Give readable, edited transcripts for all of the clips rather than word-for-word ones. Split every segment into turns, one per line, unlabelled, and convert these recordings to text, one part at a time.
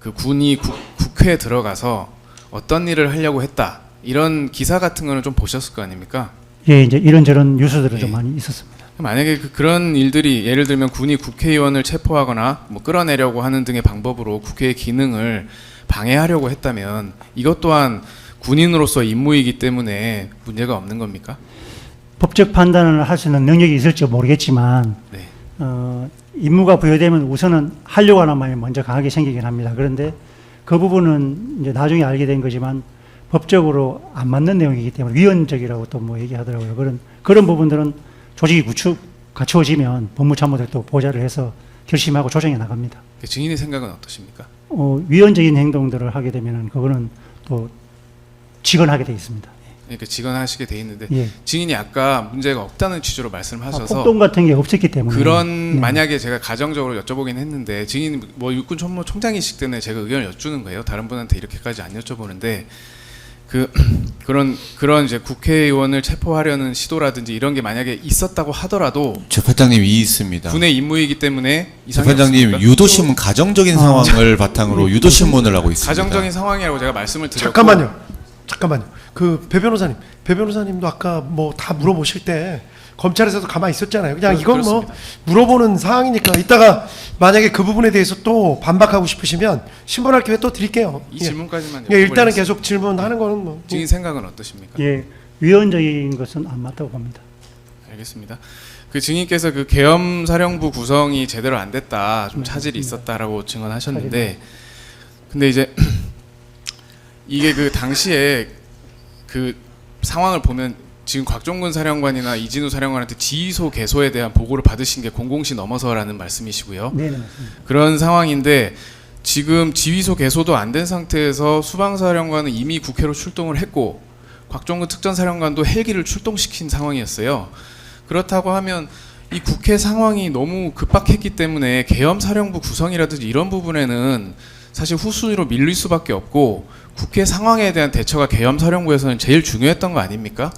그 군이 국회에 들어가서 어떤 일을 하려고 했다 이런 기사 같은 거는 좀 보셨을 거 아닙니까?
예, 이제 이런저런 뉴스들은
예.
좀 많이 있었습니다.
만약에 그런 일들이 예를 들면 군이 국회의원을 체포하거나 뭐 끌어내려고 하는 등의 방법으로 국회의 기능을 방해하려고 했다면 이것 또한 군인으로서 임무이기 때문에 문제가 없는 겁니까?
법적 판단을 할 수 있는 능력이 있을지 모르겠지만
네.
임무가 부여되면 우선은 하려고 하는 마음이 먼저 강하게 생기긴 합니다. 그런데 그 부분은 이제 나중에 알게 된 거지만 법적으로 안 맞는 내용이기 때문에 위헌적이라고 또 뭐 얘기하더라고요. 그런 부분들은 조직이 갖추어지면 법무참모들이 또 보좌를 해서 결심하고 조정해 나갑니다.
증인의 생각은 어떠십니까?
위헌적인 행동들을 하게 되면은 그거는 또 직언하게 돼 있습니다.
그러니까 직언하시게 돼 있는데
예.
증인이 아까 문제가 없다는 취지로 말씀하셔서
폭동 같은 게 없었기 때문에
그런
네.
만약에 제가 가정적으로 여쭤보긴 했는데 증인 뭐 육군 총장이시기 때문에 제가 의견을 여쭈는 거예요. 다른 분한테 이렇게까지 안 여쭤보는데 그런 이제 국회의원을 체포하려는 시도라든지 이런 게 만약에 있었다고 하더라도
재판장님 이 있습니다.
군의 임무이기 때문에 이상이
재판장님
없습니까?
유도신문 가정적인 상황을 바탕으로 유도신문을 하고 있습니다.
가정적인 상황이라고 제가 말씀을 드렸고
잠깐만요. 배 변호사님도 아까 뭐 다 물어보실 때 검찰에서도 가만히 있었잖아요. 그냥 이건 뭐 물어보는 사항이니까 이따가 만약에 그 부분에 대해서 또 반박하고 싶으시면 신문할 기회 또 드릴게요.
이 질문까지만
예, 일단은
여쭤보겠습니다.
계속 질문하는 거는 뭐
증인 생각은 어떠십니까?
예, 위헌적인 것은 안 맞다고 봅니다.
알겠습니다. 그 증인께서 그 계엄사령부 구성이 제대로 안 됐다, 좀 차질이 있었다라고 증언하셨는데, 근데 이제 이게 그 당시에 그 상황을 보면 지금 곽종근 사령관이나 이진우 사령관한테 지휘소 개소에 대한 보고를 받으신 게 공공시 넘어서라는 말씀이시고요.
네, 맞습니다.
그런 상황인데 지금 지휘소 개소도 안 된 상태에서 수방사령관은 이미 국회로 출동을 했고 곽종근 특전사령관도 헬기를 출동시킨 상황이었어요. 그렇다고 하면 이 국회 상황이 너무 급박했기 때문에 계엄사령부 구성이라든지 이런 부분에는 사실 후순위로 밀릴 수밖에 없고 국회 상황에 대한 대처가 계엄사령부에서는 제일 중요했던 거 아닙니까?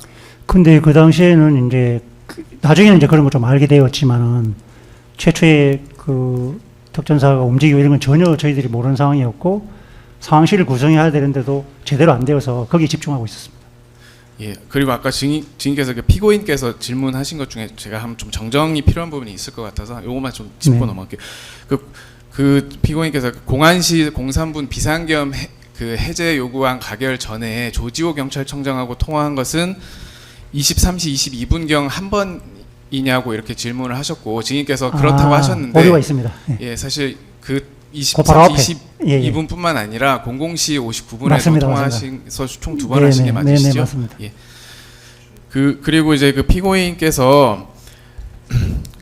근데 그 당시에는 이제 나중에는 이제 그런 걸 좀 알게 되었지만은 최초에 그 특전사가 움직이고 이런 건 전혀 저희들이 모르는 상황이었고 상황실을 구성해야 되는데도 제대로 안 되어서 거기에 집중하고 있었습니다.
예. 그리고 아까 증인께서 그 피고인께서 질문하신 것 중에 제가 한 좀 정정이 필요한 부분이 있을 것 같아서 요것만 좀 짚고
네.
넘어갈게요. 그 피고인께서 공안시 공산분 비상계엄 해제 요구안 가결 전에 조지호 경찰청장하고 통화한 것은 23시 22분경 한 번이냐고 이렇게 질문을 하셨고 증인께서 그렇다고 하셨는데
오류가 있습니다. 예.
예, 사실 그
바로 앞에.
23시
예, 예.
22분뿐만 아니라 00시 59분에도
맞습니다,
통화하셔서 총 2번 하신 게
네네,
맞으시죠?
네네, 맞습니다.
예. 그리고 이제 그 피고인께서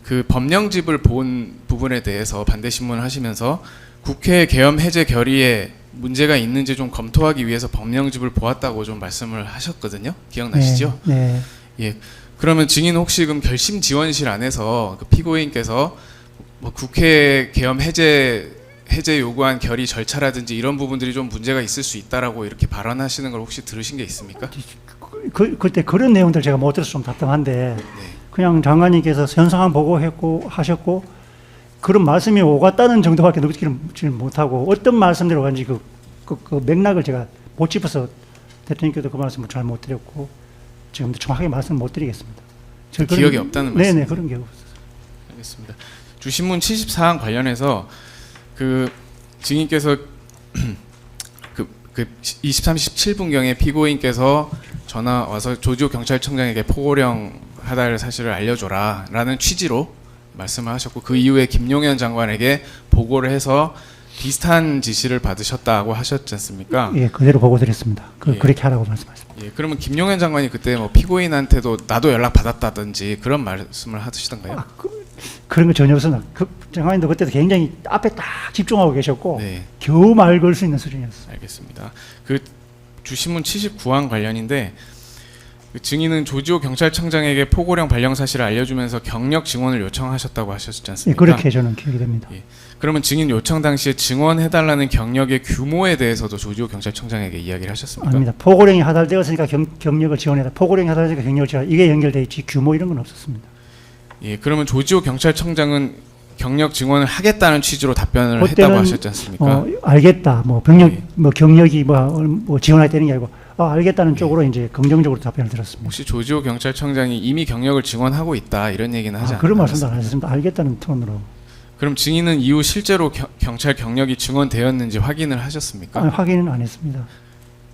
그 법령집을 본 부분에 대해서 반대 신문을 하시면서 국회 계엄 해제 결의에 문제가 있는지 좀 검토하기 위해서 법령집을 보았다고 좀 말씀을 하셨거든요. 기억나시죠?
네.
예. 그러면 증인 혹시 그럼 결심 지원실 안에서 그 피고인께서 뭐 국회 계엄 해제 요구한 결의 절차라든지 이런 부분들이 좀 문제가 있을 수 있다라고 이렇게 발언하시는 걸 혹시 들으신 게 있습니까?
그때 그런 내용들 제가 못 들어서 좀 답답한데 그냥 장관님께서 현 상황 보고했고 하셨고 그런 말씀이 오갔다는 정도밖에 느끼지 못하고 어떤 말씀대로 간지 그 맥락을 제가 못 짚어서 대통령께도 그 말씀을 잘 못 드렸고 지금 정확하게 말씀 못 드리겠습니다.
기억이 없다는 말씀.
네네 그런 게 없어요.
알겠습니다. 주신문 74항 관련해서 그 증인께서 그 23시 17분경에 피고인께서 전화 와서 조지호 경찰청장에게 포고령 하달 사실을 알려줘라라는 취지로 말씀을 하셨고 그 이후에 김용현 장관에게 보고를 해서 비슷한 지시를 받으셨다고 하셨지 않습니까?
예, 그대로 보고 드렸습니다.
예.
그렇게 하라고 말씀하셨습니다.
예, 그러면 김용현 장관이 그때 뭐 피고인한테도 나도 연락 받았다든지 그런 말씀을 하시던가요?
그런 거 전혀 없었나. 장관님도 그때도 굉장히 앞에 딱 집중하고 계셨고
네,
겨우 말 걸 수 있는 수준이었어요.
알겠습니다. 그 주신문 79항 관련인데 그 증인은 조지호 경찰청장에게 포고령 발령 사실을 알려주면서 경력 증언을 요청하셨다고 하셨지
예,
않습니까?
그렇게 저는 기억이 됩니다.
예. 그러면 증인 요청 당시에 증언해달라는 경력의 규모에 대해서도 조지호 경찰청장에게 이야기를 하셨습니까?
아닙니다. 포고령이 하달되었으니까 경력을 지원해라. 포고령이 하달되니까 경력을 지원해라. 이게 연결돼 있지 규모 이런 건 없었습니다.
예, 그러면 조지호 경찰청장은 경력 증원을 하겠다는 취지로 답변을
그때는
했다고 하셨지 않습니까?
알겠다. 뭐 병력
예.
뭐 경력이 뭐 지원하겠다는 게 아니고 알겠다는 쪽으로 이제 긍정적으로 답변을 들었습니다.
혹시 조지호 경찰청장이 이미 경력을 증원하고 있다 이런 얘기는 하지
그런 말씀도
않았습니까?
안 하셨습니다. 알겠다는 톤으로.
그럼 증인은 이후 실제로 경찰 경력이 증원되었는지 확인을 하셨습니까?
확인은 안 했습니다.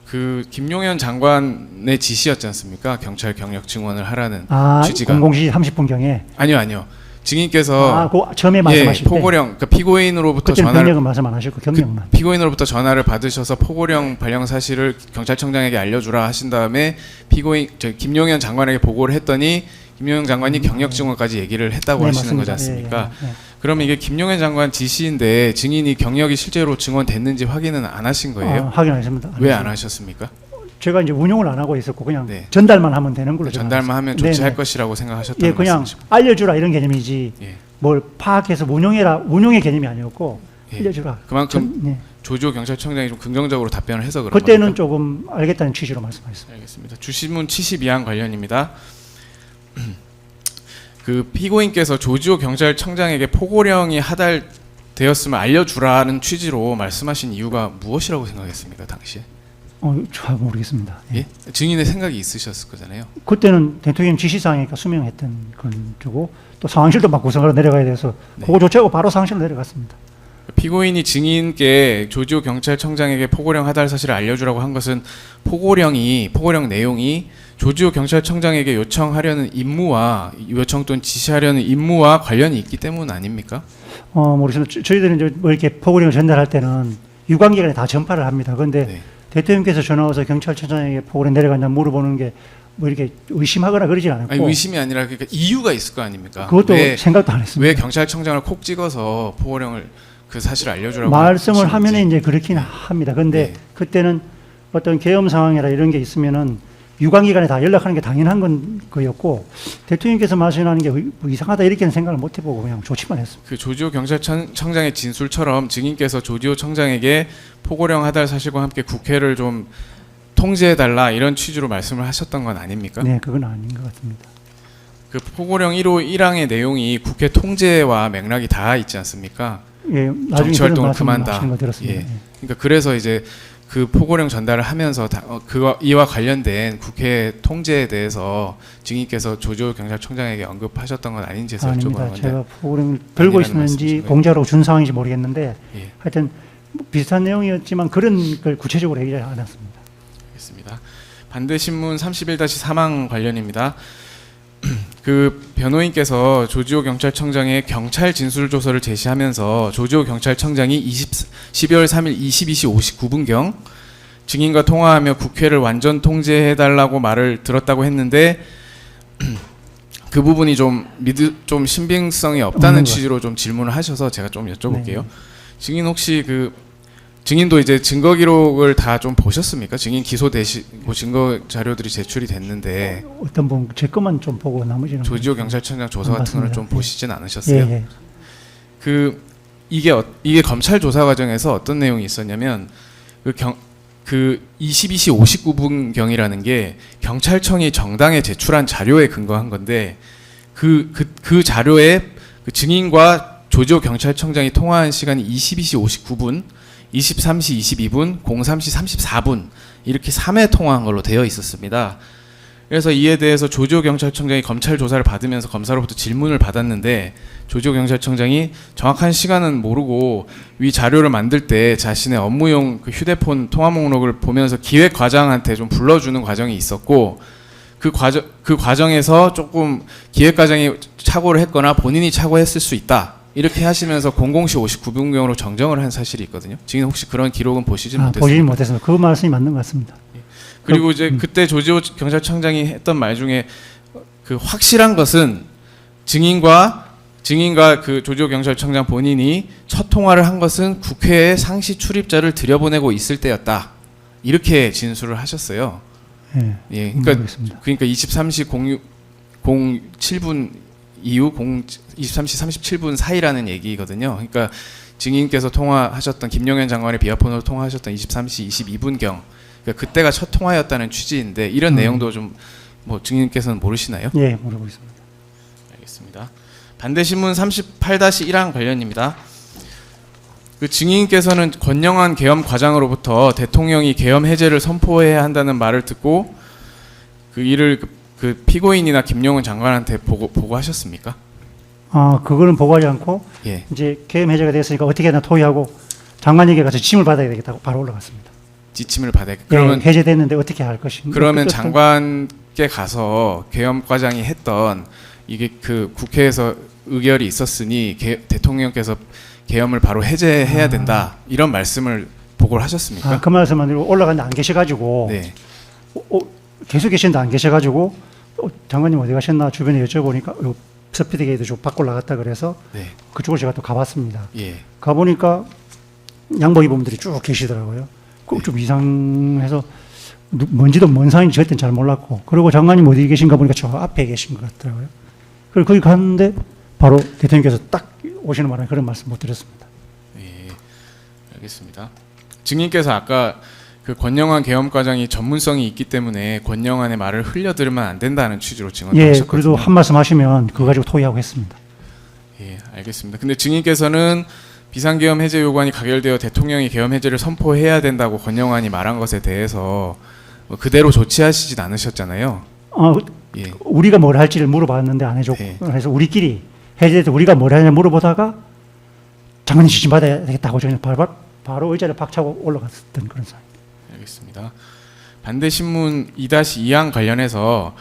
그 김용현 장관의 지시였지 않습니까? 경찰 경력 증원을 하라는 취지가.
00시 30분경에
아니요. 증인께서
그 처음에 말씀하실 때
포고령 그러니까 피고인으로부터
그때는
전화를
병력은 말씀 안 하셨고 경력만.
피고인으로부터 전화를 받으셔서 포고령 발령 사실을 경찰청장에게 알려주라 하신 다음에 피고인 김용현 장관에게 보고를 했더니 김용현 장관이 경력 증원까지 얘기를 했다고
네,
하시는
맞습니다.
거지 않습니까?
예.
그러면 이게 김용현 장관 지시인데 증인이 경력이 실제로 증원됐는지 확인은 안 하신 거예요?
확인 안 했습니다.
왜 안 하셨습니까?
제가 이제 운용을 안 하고 있었고 그냥
네.
전달만 하면 되는 걸로
전달만 하면
생각했습니다.
조치할
네네.
것이라고 생각하셨다는
예, 그냥
말씀이시고.
알려주라 이런 개념이지
예.
뭘 파악해서 운용의 개념이 아니었고
예.
알려주라.
그만큼
네.
조지호 경찰청장이 좀 긍정적으로 답변을 해서 그런
그때는
겁니까?
조금 알겠다는 취지로 말씀하셨습니다.
알겠습니다. 주신문 72항 관련입니다. 그 피고인께서 조지호 경찰청장에게 포고령이 하달되었음을 알려주라는 취지로 말씀하신 이유가 무엇이라고 생각했습니까, 당시에?
잘 모르겠습니다. 예.
예? 증인의 생각이 있으셨을 거잖아요.
그때는 대통령 지시사항이니까 수명했던 건 주고 또 상황실도 막 구성하러 내려가야 돼서
네.
그거 조치하고 바로 상황실로 내려갔습니다.
피고인이 증인께 조지호 경찰청장에게 포고령 하달 사실을 알려주라고 한 것은 포고령 내용이 조지호 경찰청장에게 요청하려는 임무와 요청 또는 지시하려는 임무와 관련이 있기 때문 아닙니까?
모르겠습니다. 저희들은 이제 뭐 이렇게 포고령을 전달할 때는 유관기관에 다 전파를 합니다. 그런데
네.
대통령께서 전화 와서 경찰청장에게 포고령 내려갔냐 물어보는 게 뭐 이렇게 의심하거나 그러진 않았고
아니, 의심이 아니라 그러니까 이유가 있을 거 아닙니까?
그것도
왜
생각도 안 했습니다.
왜 경찰청장을 콕 찍어서 포고령을 그 사실을 알려주라고
말씀을
하시는지.
하면 이제 그렇긴 합니다. 근데
네.
그때는 어떤 계엄 상황이라 이런 게 있으면은 유관기관에 다 연락하는 게 당연한 거였고 대통령께서 말씀하는 게 뭐 이상하다 이렇게는 생각을 못 해보고 그냥 조치만 했습니다.
그 조지호 경찰청장의 진술처럼 증인께서 조지호 청장에게 포고령 하달 사실과 함께 국회를 좀 통제해달라 이런 취지로 말씀을 하셨던 건 아닙니까?
네, 그건 아닌 것 같습니다.
그 포고령 1호 1항의 내용이 국회 통제와 맥락이 다 있지 않습니까?
예, 나중에
정치
그런
활동을
말씀
그만다.
하시는 거 들었습니다.
예.
예.
그러니까 그래서 이제 그 포고령 전달을 하면서 이와 관련된 국회 통제에 대해서 증인께서 조지호 경찰청장에게 언급하셨던 건 아닌지 해서 여쭤보는
아닙니다.
건데.
제가 포고령을 들고
아니라는
있었는지
말씀이신가요?
공짜로 준 상황인지 모르겠는데
예.
하여튼 뭐 비슷한 내용이었지만 그런 걸 구체적으로 얘기하지 않았습니다.
알겠습니다. 반대신문 31-3항 관련입니다. 그 변호인께서 조지호 경찰청장의 경찰 진술조서를 제시하면서 조지호 경찰청장이 12월 3일 22시 59분경 증인과 통화하며 국회를 완전 통제해달라고 말을 들었다고 했는데 그 부분이 좀 신빙성이 없다는
없는
취지로 좀 질문을 하셔서 제가 좀 여쭤볼게요.
네.
증인 혹시 증인도 이제 증거 기록을 다 좀 보셨습니까? 증인 기소되시고 증거 자료들이 제출이 됐는데
어떤 분 제 것만 좀 보고 나머지는
조지호 경찰청장 조사
안
같은 거를 좀
봤습니다.
보시진 않으셨어요?
예, 예.
이게 검찰 조사 과정에서 어떤 내용이 있었냐면 그 22시 59분경이라는 게 경찰청이 정당에 제출한 자료에 근거한 건데 그 자료에 그 증인과 조지호 경찰청장이 통화한 시간이 22시 59분, 23시 22분, 03시 34분 이렇게 3회 통화한 걸로 되어 있었습니다. 그래서 이에 대해서 조지호 경찰청장이 검찰 조사를 받으면서 검사로부터 질문을 받았는데 조지호 경찰청장이 정확한 시간은 모르고 위 자료를 만들 때 자신의 업무용 그 휴대폰 통화 목록을 보면서 기획과장한테 좀 불러주는 과정이 있었고 그 과정에서 조금 기획과장이 착오를 했거나 본인이 착오했을 수 있다. 이렇게 하시면서 00시 59분경으로 정정을 한 사실이 있거든요. 지금 혹시 그런 기록은 보시지 못했습니까?
보지 못했습니다. 그 말씀이 맞는 것 같습니다.
그리고 이제 그때 조지호 경찰청장이 했던 말 중에 그 확실한 것은 증인과 그 조지호 경찰청장 본인이 첫 통화를 한 것은 국회에 상시 출입자를 들여보내고 있을 때였다. 이렇게 진술을 하셨어요.
예,
예,
모르겠습니다.
그러니까 23시 07분 이후 23시 37분 사이라는 얘기거든요. 그러니까 증인께서 통화하셨던 김용현 장관의 비아폰으로 통화하셨던 23시 22분경 그러니까 그때가 첫 통화였다는 취지인데 이런 내용도 좀 뭐 증인께서는 모르시나요?
예, 물어보겠습니다.
알겠습니다. 반대신문 38-1항 관련입니다. 그 증인께서는 권영환 계엄 과장으로부터 대통령이 계엄 해제를 선포해야 한다는 말을 듣고 그 일을 그 피고인이나 김용은 장관한테 보고하셨습니까?
그거는 보고하지 않고
예.
이제 계엄 해제가 됐으니까 어떻게 하나 토의하고 장관에게 가서 지침을 받아야 되겠다고 바로 올라갔습니다.
지침을 받아.
그러면 해제됐는데 어떻게 할 것인가?
그러면 장관께 가서 계엄 과장이 했던 이게 그 국회에서 의결이 있었으니 대통령께서 계엄을 바로 해제해야 된다 이런 말씀을 보고를 하셨습니까?
그 말씀은 올라갔는데 안 계셔가지고
네.
계속 계신데 안 계셔가지고 장관님 어디 가셨나 주변에 여쭤보니까 서피디게이트 좀 밖으로 나갔다 그래서
네.
그쪽을 제가 또 가봤습니다.
예.
가보니까 양복 입은 분들이 쭉 계시더라고요. 좀 이상해서 뭔지도 뭔 상인지 저때는 잘 몰랐고 그리고 장관님 어디 계신가 보니까 저 앞에 계신 것 같더라고요. 그리고 거기 갔는데 바로 대통령께서 딱 오시는 바람에 그런 말씀 못 드렸습니다.
예. 알겠습니다. 증인께서 아까 그 권영환 계엄과장이 전문성이 있기 때문에 권영환의 말을 흘려들으면 안 된다는 취지로 증언을 하셨거든요.
그래도 한 말씀 하시면 그거 가지고 토의하고 했습니다.
예, 알겠습니다. 근데 증인께서는 비상계엄 해제 요구안이 가결되어 대통령이 계엄 해제를 선포해야 된다고 권영환이 말한 것에 대해서 그대로 조치하시진 않으셨잖아요. 예.
우리가 뭘 할지를 물어봤는데 안 해줬고
네.
그래서 우리끼리 해제될 때 우리가 뭘 하냐 물어보다가 장관님 지침 받아야 되겠다고 저희는 바로 의자를 박차고 올라갔던 그런 상황.
알겠습니다. 반대신문 2-2항 관련해서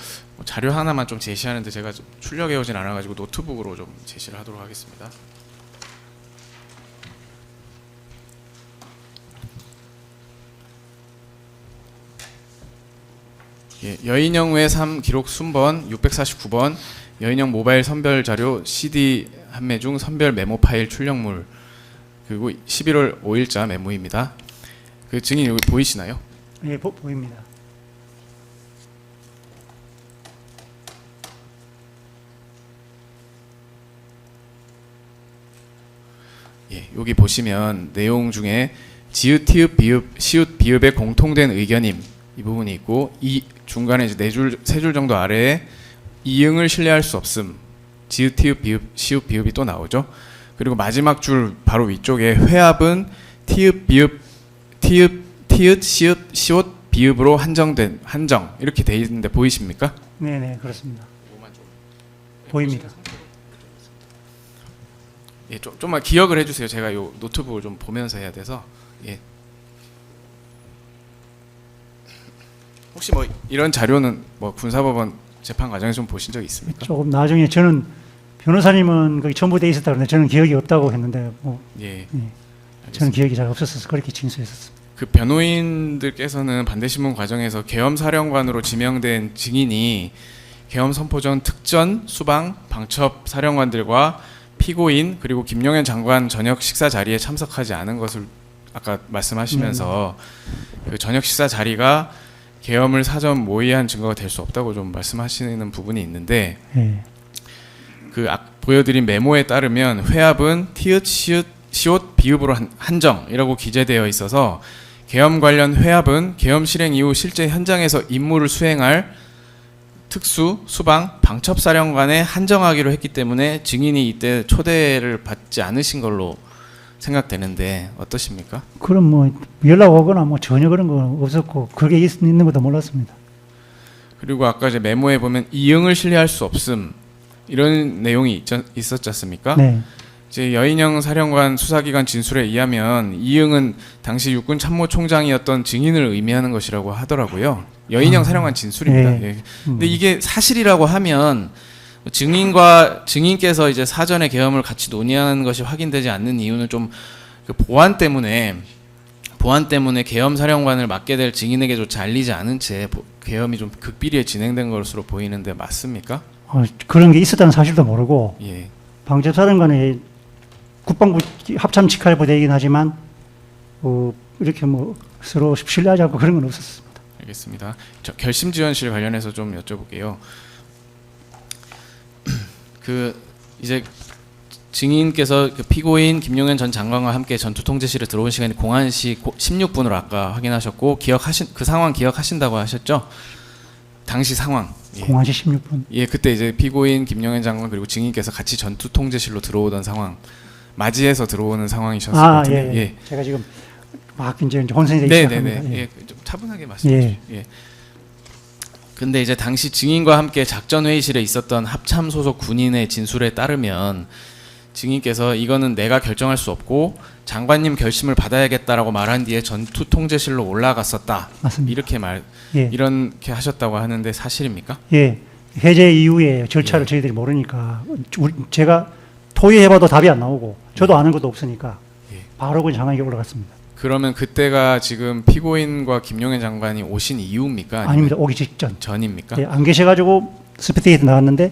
자료 하나만 좀 제시하는데 제가 좀 출력해 오진 않아가지고 노트북으로 좀 제시를 하도록 하겠습니다. 예, 여인영 외 3 기록 순번 649번 여인영 모바일 선별 자료 CD 판매 중 선별 메모 파일 출력물 그리고 11월 5일자 메모입니다. 그 증인 여기 보이시나요?
예, 보입니다.
예, 여기 보시면 내용 중에 지읒, 티읒, 비읒, 시읒, 비읒의 공통된 의견임 이 부분이 있고 이 중간에 이제 3줄 정도 아래에 이응을 신뢰할 수 없음 지읒, 티읒, 비읒, 시읒, 비읒이 또 나오죠. 그리고 마지막 줄 바로 위쪽에 회합은 티읒, 비읒, 티읒, 시읒, 시옷, 비읒으로 한정된 한정 이렇게 돼 있는데 보이십니까?
네, 그렇습니다. 보입니다.
예, 좀만 기억을 해주세요. 제가 요 노트북을 좀 보면서 해야 돼서. 예. 혹시 뭐 이런 자료는 뭐 군사법원 재판 과정에서 좀 보신 적 있습니까?
조금 나중에 저는 변호사님은 거기 첨부돼 있었다 그러는데 저는 기억이 없다고 했는데
예.
저는 기억이 잘 없었어서 그렇게 진술했었습니다.
그 변호인들께서는 반대신문 과정에서 계엄 사령관으로 지명된 증인이 계엄 선포 전 특전, 수방, 방첩 사령관들과 피고인 그리고 김용현 장관 저녁 식사 자리에 참석하지 않은 것을 아까 말씀하시면서 그 저녁 식사 자리가 계엄을 사전 모의한 증거가 될 수 없다고 좀 말씀하시는 부분이 있는데 그 보여드린 메모에 따르면 회합은 티읕, 시읒, 시옷, 비읍으로 한정이라고 기재되어 있어서 계엄 관련 회합은 계엄 실행 이후 실제 현장에서 임무를 수행할 특수, 수방, 방첩사령관에 한정하기로 했기 때문에 증인이 이때 초대를 받지 않으신 걸로 생각되는데 어떠십니까?
그럼 뭐 연락 오거나 뭐 전혀 그런 거 없었고 그게 있는 것도 몰랐습니다.
그리고 아까 이제 메모에 보면 이응을 신뢰할 수 없음 이런 내용이 있었지 않습니까?
네.
이제 여인영 사령관 수사기관 진술에 의하면 이응은 당시 육군 참모총장이었던 증인을 의미하는 것이라고 하더라고요. 여인영 사령관 진술입니다.
네.
예. 근데 이게 사실이라고 하면 증인께서 이제 사전에 계엄을 같이 논의하는 것이 확인되지 않는 이유는 좀 그 보안 때문에 계엄 사령관을 맡게 될 증인에게조차 알리지 않은 채 계엄이 좀 극비리에 진행된 것으로 보이는데 맞습니까?
그런 게 있었다는 사실도 모르고
예.
방첩사령관의 국방부 합참 직할부대이긴 하지만 이렇게 뭐 서로 신뢰하지 않고 그런 건 없었습니다.
알겠습니다. 결심지원실 관련해서 좀 여쭤볼게요. 그 이제 증인께서 그 피고인 김용현 전 장관과 함께 전투통제실에 들어온 시간이 01시 16분으로 아까 확인하셨고 그 상황 기억하신다고 하셨죠? 당시 상황. 예.
01시 16분.
예, 그때 이제 피고인 김영현 장관 그리고 증인께서 같이 전투 통제실로 들어오던 상황, 맞이해서 들어오는 상황이셨을 것 같은데.
예. 제가 지금 막 이제 혼선이 되기
네,
시작합니다.
네, 네. 예, 좀 차분하게 말씀해 주세요. 예. 근데 이제 당시 증인과 함께 작전 회의실에 있었던 합참 소속 군인의 진술에 따르면 증인께서 이거는 내가 결정할 수 없고 장관님 결심을 받아야겠다라고 말한 뒤에 전투 통제실로 올라갔었다.
맞습니다.
이렇게
예.
이렇게 하셨다고 하는데 사실입니까?
예. 해제 이후에 절차를 저희들이 모르니까 제가 토의해봐도 답이 안 나오고 저도 아는 것도 없으니까
예.
바로 그냥 장관에게 올라갔습니다.
그러면 그때가 지금 피고인과 김용현 장관이 오신 이유입니까? 아니면
아닙니다. 오기 직전.
전입니까?
예, 안 계셔가지고 스피드게이트 나왔는데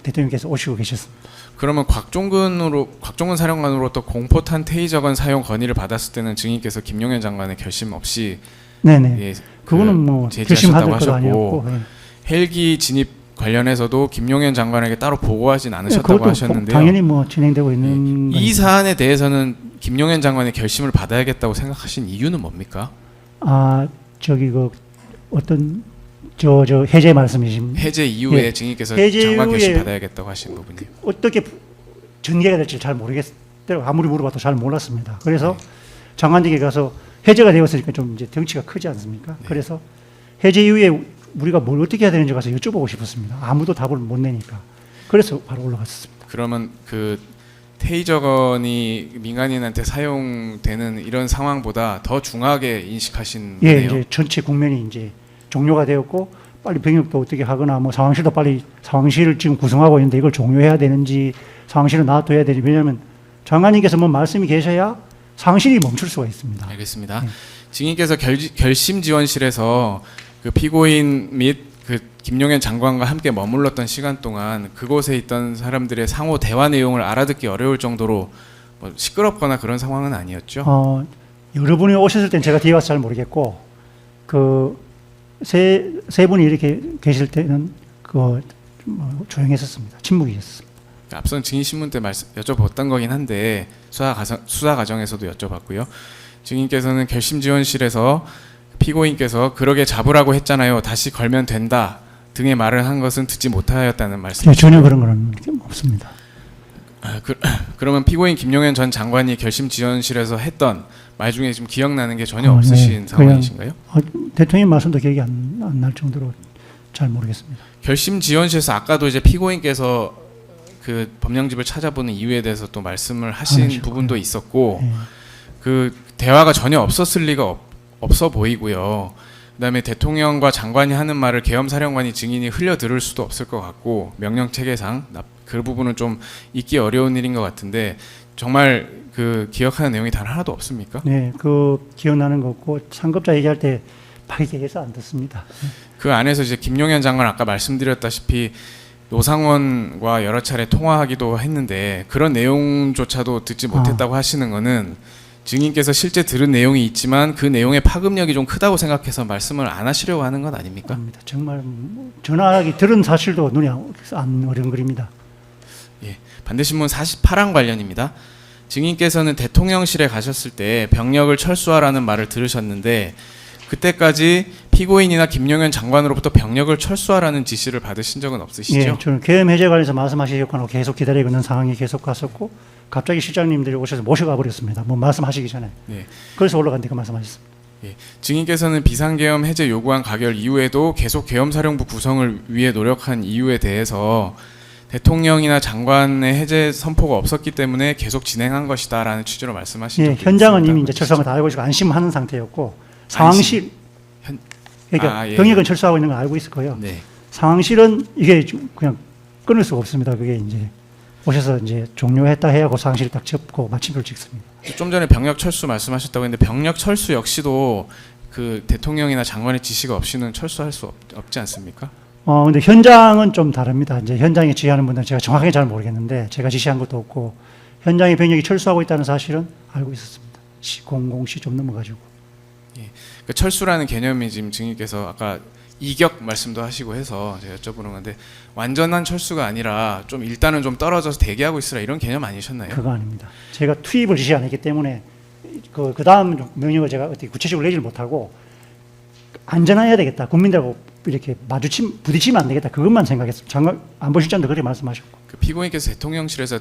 대통령께서 오시고 계셨습니다.
그러면 곽종근 사령관으로부터 공포탄 테이저건 사용 건의를 받았을 때는 증인께서 김용현 장관의 결심 없이
네네.
예,
그거는 뭐
제지하셨다고
결심하실 것도
하셨고
아니었고. 예.
헬기 진입 관련해서도 김용현 장관에게 따로 보고하진
예,
않으셨다고
그것도
하셨는데요.
당연히 뭐 진행되고 있는
이 사안에 대해서는 김용현 장관의 결심을 받아야겠다고 생각하신 이유는 뭡니까?
저기 그 어떤 저 해제 말씀이신
해제 이후에
예.
증인께서
해제
장관 결심
이후에
받아야겠다고 하신 부분이요.
어떻게 전개가 될지 잘 모르겠더라고. 아무리 물어봐도 잘 몰랐습니다. 그래서 장관직에 가서 해제가 되었으니까 좀 이제 덩치가 크지 않습니까? 그래서 해제 이후에 우리가 뭘 어떻게 해야 되는지 가서 여쭤보고 싶었습니다. 아무도 답을 못 내니까. 그래서 바로 올라갔습니다.
그러면 그 테이저건이 민간인한테 사용되는 이런 상황보다 더 중하게 인식하신
예,
거네요.
이제 전체 국면이 이제 종료가 되었고 빨리 병역도 어떻게 하거나 뭐 상황실도 빨리 상황실을 지금 구성하고 있는데 이걸 종료해야 되는지 상황실을 놔둬야 되는지 왜냐하면 장관님께서 뭐 말씀이 계셔야 상황실이 멈출 수가 있습니다.
알겠습니다. 증인께서 결심 지원실에서 그 피고인 및 그 김용현 장관과 함께 머물렀던 시간 동안 그곳에 있던 사람들의 상호 대화 내용을 알아듣기 어려울 정도로 뭐 시끄럽거나 그런 상황은 아니었죠.
여러분이 오셨을 땐 제가 뒤에 와서 잘 모르겠고 그 세 분이 이렇게 계실 때는 뭐 조용했었습니다. 침묵이었습니다.
앞선 증인 신문 때 여쭤봤던 거긴 한데 수사 과정에서도 여쭤봤고요. 증인께서는 결심 지원실에서 피고인께서 그러게 잡으라고 했잖아요. 다시 걸면 된다 등의 말을 한 것은 듣지 못하였다는 말씀.
전혀 그런 건 없습니다.
그러면 피고인 김용현 전 장관이 결심 지원실에서 했던 말 중에 지금 기억나는 게 전혀 없으신
네.
상황이신가요?
대통령 말씀도 기억이 안 날 정도로 잘 모르겠습니다.
결심 지원실에서 아까도 이제 피고인께서 그 법령집을 찾아보는 이유에 대해서 또 말씀을 하신 부분도 있었고
네.
그 대화가 전혀 없었을 리가 없어 보이고요. 그다음에 대통령과 장관이 하는 말을 계엄사령관이 증인이 흘려 들을 수도 없을 것 같고 명령 체계상 그 부분은 좀 잊기 어려운 일인 것 같은데 정말 그 기억하는 내용이 단 하나도 없습니까?
네, 그 기억나는 거 없고 상급자 얘기할 때 발기해서 안 듣습니다.
그 안에서 이제 김용현 장관 아까 말씀드렸다시피 노상원과 여러 차례 통화하기도 했는데 그런 내용조차도 듣지 못했다고 하시는 거는 증인께서 실제 들은 내용이 있지만 그 내용의 파급력이 좀 크다고 생각해서 말씀을 안 하시려고 하는 건 아닙니까?
아닙니다. 정말 전화하기 들은 사실도 눈이 안 어른거립니다.
예, 반대신문 48항 관련입니다. 증인께서는 대통령실에 가셨을 때 병력을 철수하라는 말을 들으셨는데 그때까지 피고인이나 김용현 장관으로부터 병력을 철수하라는 지시를 받으신 적은 없으시죠?
예, 저는 계엄 해제 관련해서 말씀하시려고 계속 기다리고 있는 상황이 계속 갔었고 갑자기 실장님들이 오셔서 모셔가 버렸습니다. 뭐 말씀하시기 전에.
네.
그래서 올라갔는데 그 말씀하셨습니다.
예, 증인께서는 비상계엄 해제 요구안 가결 이후에도 계속 계엄사령부 구성을 위해 노력한 이유에 대해서 대통령이나 장관의 해제 선포가 없었기 때문에 계속 진행한 것이다라는 취지로 말씀하신
예,
적도
현장은
있습니다.
이미 이제 철수한 거 다 알고 있고 안심하는 상태였고 상황실 그러니까
예.
병역은 철수하고 있는 걸 알고 있을 거예요.
네.
상황실은 이게 그냥 끊을 수가 없습니다. 그게 이제 오셔서 이제 종료했다 해야 그 상황실을 딱 접고 마침표를 찍습니다.
좀 전에 병력 철수 말씀하셨다고 했는데 병력 철수 역시도 그 대통령이나 장관의 지시가 없이는 철수할 수 없지 않습니까?
근데 현장은 좀 다릅니다. 이제 현장에 지휘하는 분들은 제가 정확하게 잘 모르겠는데 제가 지시한 것도 없고 현장에 병력이 철수하고 있다는 사실은 알고 있었습니다. 00시 좀 넘어가지고.
그 철수라는 개념이 지금 증인께서 아까 이격 말씀도 하시고 해서 제가 여쭤보는 건데 완전한 철수가 아니라 좀 일단은 좀 떨어져서 대기하고 있으라 이런 개념 아니셨나요?
그거 아닙니다. 제가 투입을 지시 안 했기 때문에 그 다음 명령을 제가 어떻게 구체적으로 내지를 못하고 안전해야 되겠다. 국민들하고 이렇게 부딪히면 안 되겠다. 그것만 생각했어요. 장관 안보실장도 그렇게 말씀하셨고.
그 피고인께서 대통령실에서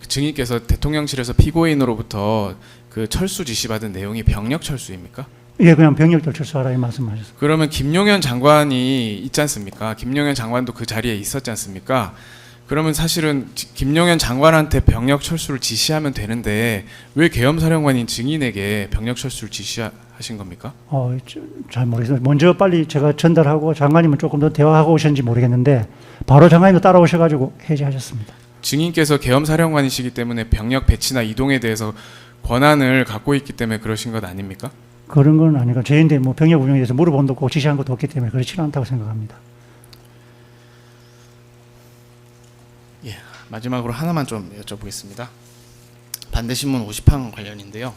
증인께서 대통령실에서 피고인으로부터 그 철수 지시받은 내용이 병력 철수입니까?
예, 그냥 병력들 철수하라 이 말씀하셨어요.
그러면 김용현 장관이 있지 않습니까? 김용현 장관도 그 자리에 있었지 않습니까? 그러면 사실은 김용현 장관한테 병력 철수를 지시하면 되는데 왜 계엄사령관인 증인에게 병력 철수를 지시하신 겁니까?
잘 모르겠어요. 먼저 빨리 제가 전달하고 장관님은 조금 더 대화하고 오셨는지 모르겠는데 바로 장관님도 따라오셔가지고 해제하셨습니다.
증인께서 계엄사령관이시기 때문에 병력 배치나 이동에 대해서 권한을 갖고 있기 때문에 그러신 것 아닙니까?
그런 건 아니고 저희인데 뭐 병력 운영에 대해서 물어본 것도 없고 지시한 것도 없기 때문에 그렇지는 않다고 생각합니다.
예, 마지막으로 하나만 좀 여쭤보겠습니다. 반대신문 50항 관련인데요.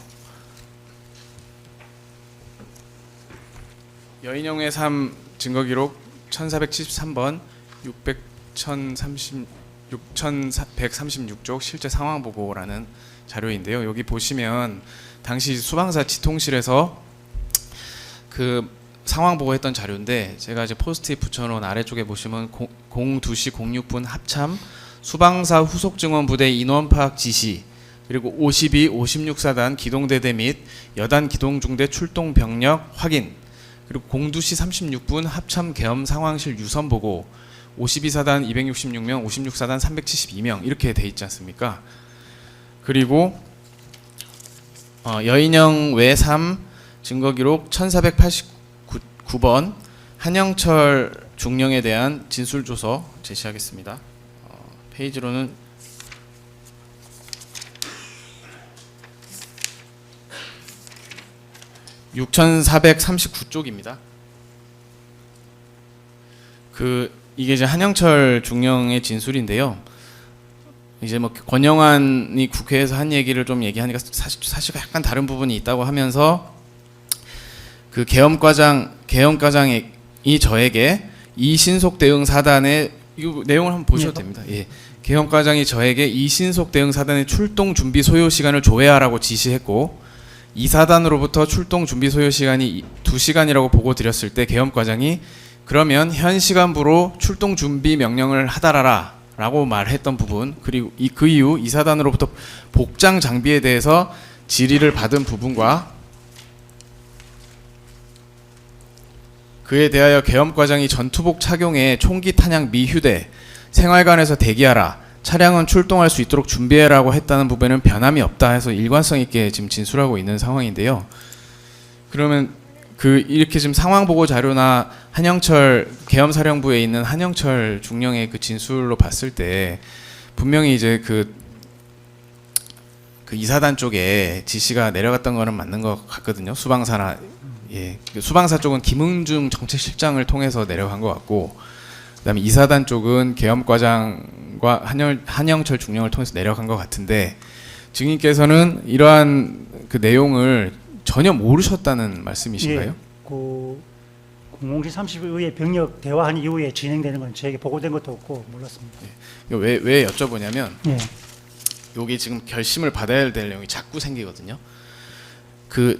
여인영의 삶 증거기록 1473번 6136쪽 실제 상황보고라는 자료인데요. 여기 보시면 당시 수방사 지통실에서 그 상황보고했던 자료인데 제가 이제 포스트잇 붙여놓은 아래쪽에 보시면 02시 06분 합참 수방사 후속 증원 부대 인원 파악 지시 그리고 52, 56사단 기동대대 및 여단 기동중대 출동 병력 확인 그리고 02시 36분 합참 계엄 상황실 유선 보고 52사단 266명, 56사단 372명 이렇게 돼 있지 않습니까? 그리고 여인영 외3 증거기록 1489번 한영철 중령에 대한 진술조서 제시하겠습니다. 페이지로는 6439쪽입니다. 이게 이제 한영철 중령의 진술인데요. 이제 뭐 권영환이 국회에서 한 얘기를 좀 얘기하니까 사실 약간 다른 부분이 있다고 하면서 그 계엄과장이 저에게 이신속 대응 사단의 이 내용을 한번 보셔도 됩니다. 예. 계엄과장이 저에게 이신속 대응 사단의 출동 준비 소요 시간을 조회하라고 지시했고 이 사단으로부터 출동 준비 소요 시간이 2시간이라고 보고 드렸을 때 계엄과장이 그러면 현 시간부로 출동 준비 명령을 하달아라 라고 말했던 부분 그리고 그 이후 이 사단으로부터 복장 장비에 대해서 질의를 받은 부분과 그에 대하여 계엄과장이 전투복 착용에 총기 탄약 미휴대 생활관에서 대기하라 차량은 출동할 수 있도록 준비해라고 했다는 부분은 변함이 없다 해서 일관성 있게 지금 진술하고 있는 상황인데요. 그러면 이렇게 지금 상황 보고 자료나 한영철 계엄사령부에 있는 한영철 중령의 그 진술로 봤을 때 분명히 이제 그 이사단 쪽에 지시가 내려갔던 거는 맞는 것 같거든요. 수방사나 수방사 쪽은 김응중 정책실장을 통해서 내려간 것 같고 그다음에 이사단 쪽은 계엄과장과 한영철 중령을 통해서 내려간 것 같은데 증인께서는 이러한 그 내용을 전혀 모르셨다는 말씀이신가요?
예, 그 00시 30분에 병력 대화한 이후에 진행되는 건 저에게 보고된 것도 없고 몰랐습니다.
왜 여쭤보냐면
예.
여기 지금 결심을 받아야 될 내용이 자꾸 생기거든요.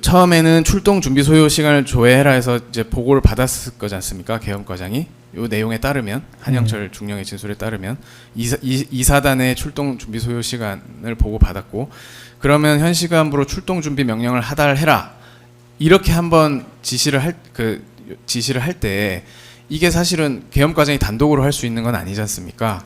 처음에는 출동 준비 소요 시간을 조회해라 해서 이제 보고를 받았을 거지 않습니까? 계엄과장이 이 내용에 따르면 한영철 중령의 진술에 따르면 이 사단의 출동 준비 소요 시간을 보고 받았고 그러면 현 시간부로 출동 준비 명령을 하달해라 이렇게 한번 지시를 할 때 이게 사실은 계엄과장이 단독으로 할 수 있는 건 아니지 않습니까?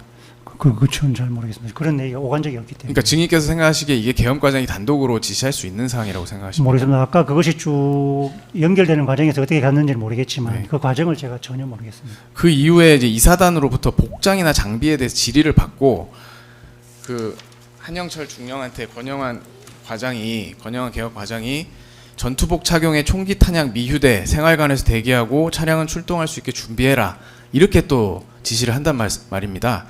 그건 잘 모르겠습니다. 그런 얘기가 오간 적이 없기 때문에.
그러니까 증인께서 생각하시기에 이게 계엄과장이 단독으로 지시할 수 있는 사항이라고 생각하십니까?
모르겠습니다. 아까 그것이 쭉 연결되는 과정에서 어떻게 갔는지는 모르겠지만 그 과정을 제가 전혀 모르겠습니다.
그 이후에 이제 이사단으로부터 복장이나 장비에 대해서 질의를 받고 한영철 중령한테 권영환 계엄 과장이 전투복 착용에 총기 탄약 미휴대 생활관에서 대기하고 차량은 출동할 수 있게 준비해라 이렇게 또 지시를 한단 말입니다.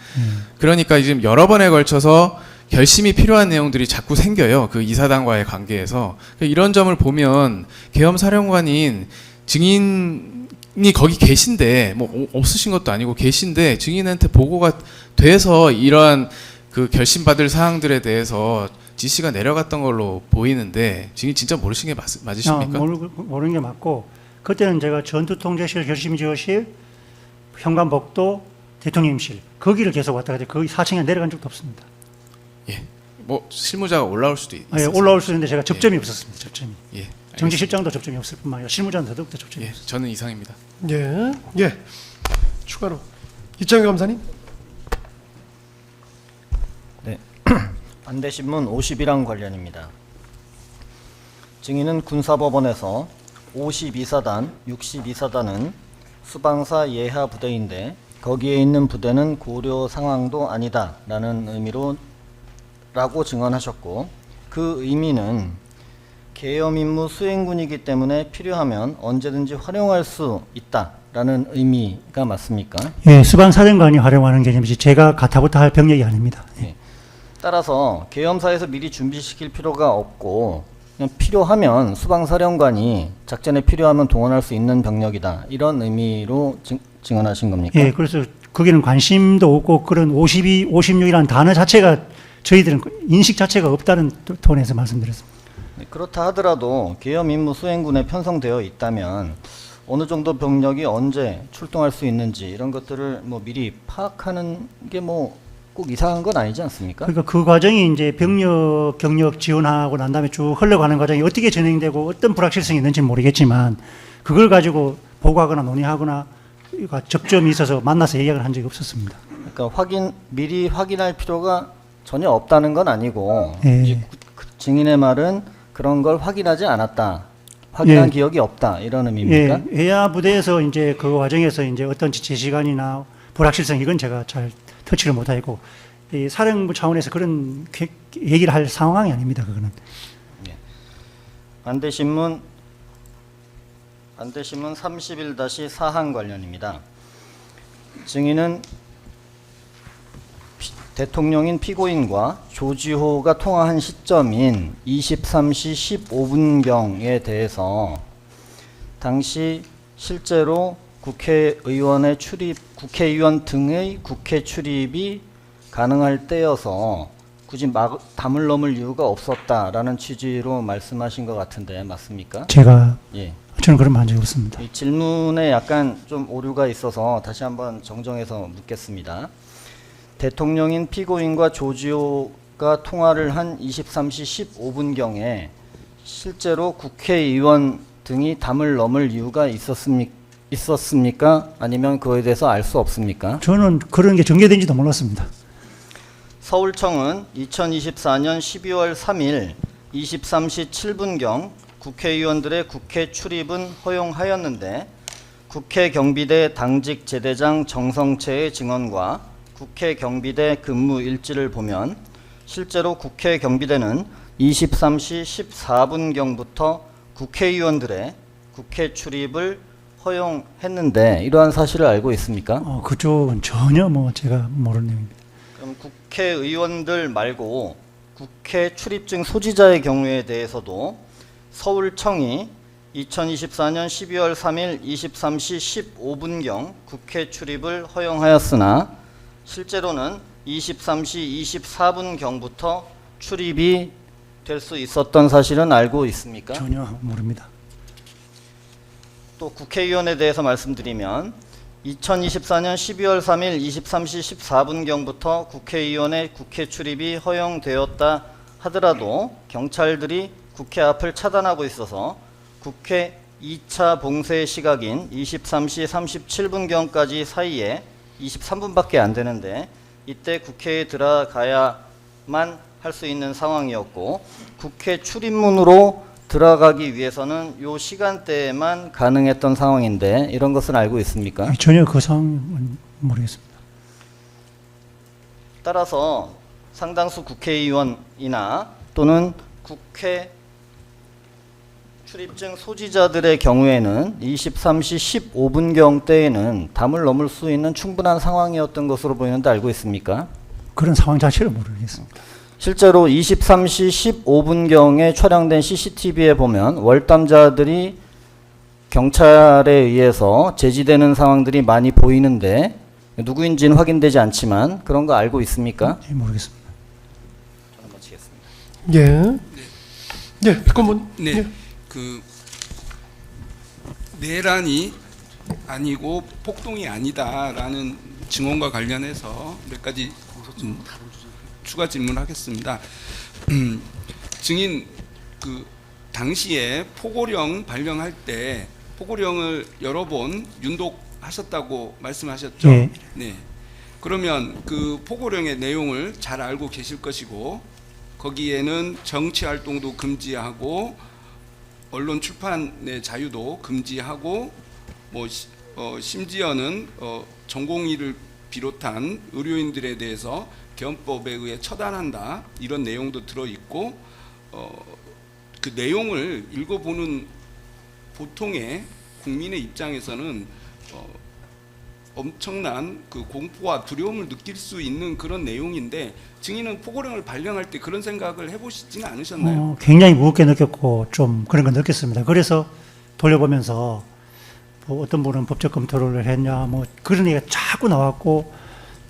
그러니까 지금 여러 번에 걸쳐서 결심이 필요한 내용들이 자꾸 생겨요. 그 이사단과의 관계에서 이런 점을 보면 계엄사령관인 증인이 거기 계신데 뭐 없으신 것도 아니고 계신데 증인한테 보고가 돼서 이러한 그 결심받을 사항들에 대해서 지시가 내려갔던 걸로 보이는데 증인 진짜 모르신 게 맞으십니까?
모르는 게 맞고 그때는 제가 전투통제실, 결심지휘실, 현관복도, 대통령실 거기를 계속 왔다 갔다 거기 4층에 내려간 적도 없습니다.
예. 뭐 실무자가 올라올 수도 있어요.
예, 올라올 수 있는데 제가 접점이 없었습니다. 접점이.
예. 알겠습니다.
정치실장도 접점이 없을 뿐만 아니라 실무자는 더더욱더 접점이
예.
없어요.
저는 이상입니다.
예. 예. 추가로 이창규 검사님.
네. 반대신문 51항 관련입니다. 증인은 군사법원에서 52사단, 62사단은 수방사 예하 부대인데 거기에 있는 부대는 고려 상황도 아니다라는 의미로 라고 증언하셨고 그 의미는 계엄 임무 수행군이기 때문에 필요하면 언제든지 활용할 수 있다라는 의미가 맞습니까?
예, 수방사령관이 활용하는 개념이지 제가 가타부타 할 병력이 아닙니다. 예.
따라서 계엄사에서 미리 준비시킬 필요가 없고 그냥 필요하면 수방사령관이 작전에 필요하면 동원할 수 있는 병력이다 이런 의미로 증언하신 겁니까?
예, 그래서 거기는 관심도 없고 그런 52, 56이라는 단어 자체가 저희들은 인식 자체가 없다는 톤에서 말씀드렸습니다.
네, 그렇다 하더라도 계엄 임무 수행군에 편성되어 있다면 어느 정도 병력이 언제 출동할 수 있는지 이런 것들을 뭐 미리 파악하는 게 뭐 꼭 이상한 건 아니지 않습니까?
그러니까 그 과정이 이제 병력 경력 지원하고 난 다음에 쭉 흘러가는 과정이 어떻게 진행되고 어떤 불확실성이 있는지는 모르겠지만 그걸 가지고 보고하거나 논의하거나 접점이 있어서 만나서 얘기를 한 적이 없었습니다.
그러니까 미리 확인할 필요가 전혀 없다는 건 아니고
예.
이제 그 증인의 말은 그런 걸 확인하지 않았다. 확인한
예.
기억이 없다. 이런 의미입니까?
예, 예하 부대에서 이제 그 과정에서 이제 어떤 지체 시간이나 불확실성 이건 제가 잘 터치를 못하고 이 사령부 차원에서 그런 얘기를 할 상황이 아닙니다. 그거는.
반대신문 31-4항 관련입니다. 증인은 대통령인 피고인과 조지호가 통화한 시점인 23시 15분경에 대해서 당시 실제로 국회의원 등의 국회 출입이 가능할 때여서 굳이 담을 넘을 이유가 없었다라는 취지로 말씀하신 것 같은데 맞습니까?
제가
예.
저는 그런 말 한 적이 없습니다.
이 질문에 약간 좀 오류가 있어서 다시 한번 정정해서 묻겠습니다. 대통령인 피고인과 조지호가 통화를 한 23시 15분경에 실제로 국회의원 등이 담을 넘을 이유가 있었습니까? 아니면 그거에 대해서 알 수 없습니까?
저는 그런 게 전개된지도 몰랐습니다.
서울청은 2024년 12월 3일 23시 7분경 국회의원들의 국회 출입은 허용하였는데 국회 경비대 당직 제대장 정성채의 증언과 국회 경비대 근무 일지를 보면 실제로 국회 경비대는 23시 14분경부터 국회의원들의 국회 출입을 허용했는데 이러한 사실을 알고 있습니까?
그쪽은 전혀 뭐 제가 모르는 내용입니다.
그럼 국회의원들 말고 국회 출입증 소지자의 경우에 대해서도 서울청이 2024년 12월 3일 23시 15분경 국회 출입을 허용하였으나 실제로는 23시 24분경부터 출입이 될 수 있었던 사실은 알고 있습니까?
전혀 모릅니다.
또 국회의원에 대해서 말씀드리면 2024년 12월 3일 23시 14분경부터 국회의원의 국회 출입이 허용되었다 하더라도 경찰들이 국회 앞을 차단하고 있어서 국회 2차 봉쇄 시각인 23시 37분경까지 사이에 23분밖에 안 되는데 이때 국회에 들어가야만 할 수 있는 상황이었고 모국회 출입문으로 들어가기 위해서는 요 시간대에만 가능했던 상황인데 이런 것은 알고 있습니까?
전혀 그 상황은 모르겠습니다.
따라서 상당수 국회의원이나 또는 국회 출입증 소지자들의 경우에는 23시 15분경 때에는 담을 넘을 수 있는 충분한 상황이었던 것으로 보이는데 알고 있습니까?
그런 상황 자체를 모르겠습니다.
실제로 23시 15분경에 촬영된 CCTV에 보면 월담자들이 경찰에 의해서 제지되는 상황들이 많이 보이는데 누구인지는 확인되지 않지만 그런 거 알고 있습니까?
네, 모르겠습니다.
저는 마치겠습니다.
예. 네, 그건 뭐,
네,
예.
그 내란이 아니고 폭동이 아니다라는 증언과 관련해서 몇 가지 추가 질문하겠습니다. 증인 당시에 포고령 발령할 때 포고령을 여러 번 윤독하셨다고 말씀하셨죠?
예.
네. 그러면 그 포고령의 내용을 잘 알고 계실 것이고 거기에는 정치 활동도 금지하고 언론 출판의 자유도 금지하고 심지어는 전공의를 비롯한 의료인들에 대해서 개헌법에 의해 처단한다 이런 내용도 들어 있고 그 내용을 읽어보는 보통의 국민의 입장에서는 엄청난 그 공포와 두려움을 느낄 수 있는 그런 내용인데 증인은 포고령을 발령할 때 그런 생각을 해보시지는 않으셨나요?
굉장히 무겁게 느꼈고 좀 그런 걸 느꼈습니다. 그래서 돌려보면서 뭐 어떤 분은 법적 검토를 했냐 뭐 그런 얘기가 자꾸 나왔고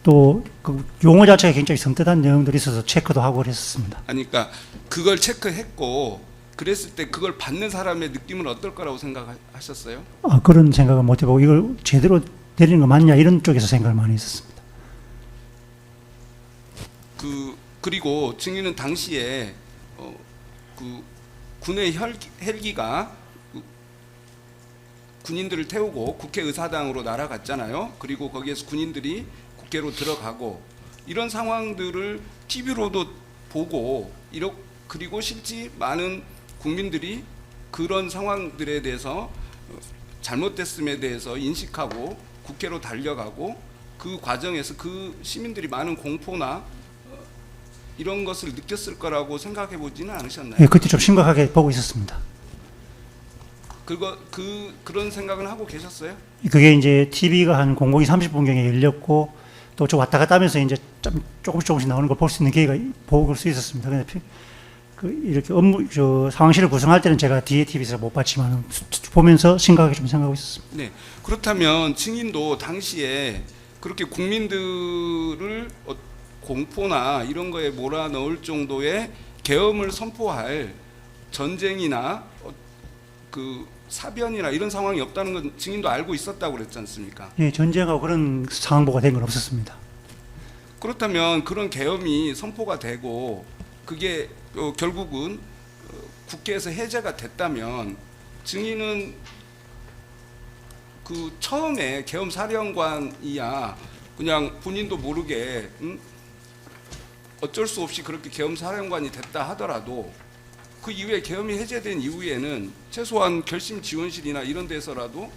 또 그 용어 자체가 굉장히 섬뜩한 내용들이 있어서 체크도 하고 그랬었습니다.
아니 그러니까 그걸 체크했고 그랬을 때 그걸 받는 사람의 느낌은 어떨 거라고 생각하셨어요?
그런 생각을 못 해보고 이걸 제대로 내리는 거 맞냐 이런 쪽에서 생각을 많이 했었습니다.
그리고 증인은 당시에 그 군의 헬기가 군인들을 태우고 국회의사당으로 날아갔잖아요. 그리고 거기에서 군인들이 국회로 들어가고 이런 상황들을 TV로도 보고 그리고 실제 많은 국민들이 그런 상황들에 대해서 잘못됐음에 대해서 인식하고 국회로 달려가고 그 과정에서 그 시민들이 많은 공포나 이런 것을 느꼈을 거라고 생각해 보지는 않으셨나요?
예, 그때 좀 심각하게 보고 있었습니다.
그런 생각은 하고 계셨어요?
그게 이제 TV가 한 00이 30분경에 열렸고 또 좀 왔다 갔다 하면서 이제 조금씩 나오는 걸 볼 수 있는 기회가 볼 수 있었습니다. 근데 이렇게 상황실을 구성할 때는 제가 뒤에 TV에서 못 봤지만 보면서 심각하게 좀 생각하고 있었습니다.
네. 그렇다면 증인도 당시에 그렇게 국민들을 공포나 이런 거에 몰아넣을 정도의 계엄을 선포할 전쟁이나 그 사변이나 이런 상황이 없다는 건 증인도 알고 있었다고 그랬지 않습니까?
예, 전쟁하고 그런 상황보가 된 건 없었습니다.
그렇다면 그런 계엄이 선포가 되고 그게 결국은 국회에서 해제가 됐다면 증인은 그 처음에 계엄 사령관이야 그냥 본인도 모르게 어쩔 수 없이 그렇게 계엄 사령관이 됐다 하더라도 그 이후에 계엄이 해제된 이후에는 최소한 결심 지원실이나 이런 데서라도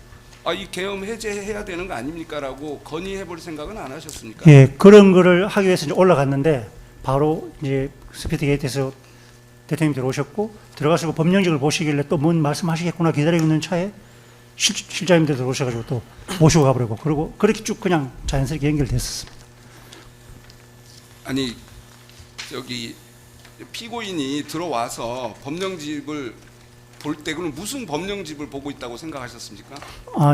이 계엄 해제해야 되는 거 아닙니까라고 건의해 볼 생각은 안 하셨습니까?
예, 그런 거를 하기 위해서 이제 올라갔는데 바로 이제 스피드 게이트에서 대통령님 들어오셨고 들어가시고 법령직을 보시길래 또 뭔 말씀하시겠구나 기다리고 있는 차에 실장님들 들어오셔가지고 또 모시고 가버리고 그리고 그렇게 쭉 그냥 자연스럽게 연결됐었습니다.
아니 여기 피고인이 들어와서 법령집을 볼 때 그럼 무슨 법령집을 보고 있다고 생각하셨습니까?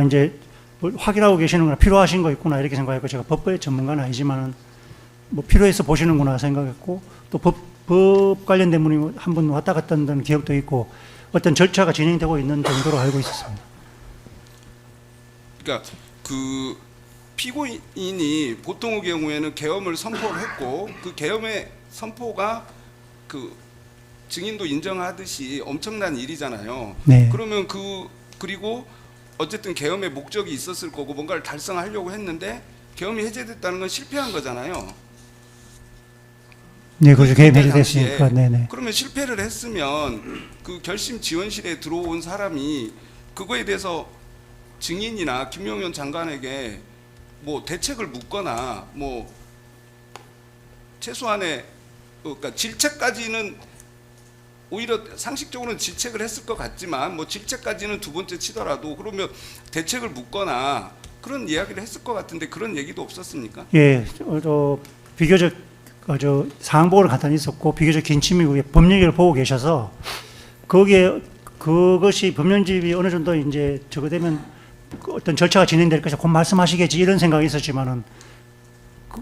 이제 뭘 확인하고 계시는구나 필요하신 거 있구나 이렇게 생각했고 제가 법의 전문가는 아니지만은 뭐 필요해서 보시는구나 생각했고 또 법 관련된 분이 한 분 왔다 갔다 한다는 기억도 있고 어떤 절차가 진행되고 있는 정도로 알고 있었습니다.
그러니까 그 피고인이 보통의 경우에는 계엄을 선포를 했고 그 계엄의 선포가 그 증인도 인정하듯이 엄청난 일이잖아요.
네.
그러면 그리고 어쨌든 계엄의 목적이 있었을 거고 뭔가를 달성하려고 했는데 계엄이 해제됐다는 건 실패한 거잖아요.
네, 그렇죠. 계획
당시에.
해제됐으니까. 네네.
그러면 실패를 했으면 그 결심 지원실에 들어온 사람이 그거에 대해서 증인이나 김용현 장관에게 뭐 대책을 묻거나 뭐 최소한의 그러니까 질책까지는 오히려 상식적으로는 질책을 했을 것 같지만 뭐 질책까지는 두 번째 치더라도 그러면 대책을 묻거나 그런 이야기를 했을 것 같은데 그런 얘기도 없었습니까?
예, 비교적 상황 보고를 간단히 있었고 비교적 긴 침묵에 법령을 보고 계셔서 거기에 그것이 법령집이 어느 정도 이제 저거 되면 어떤 절차가 진행될 것이 곧 말씀하시겠지 이런 생각이 있었지만은 그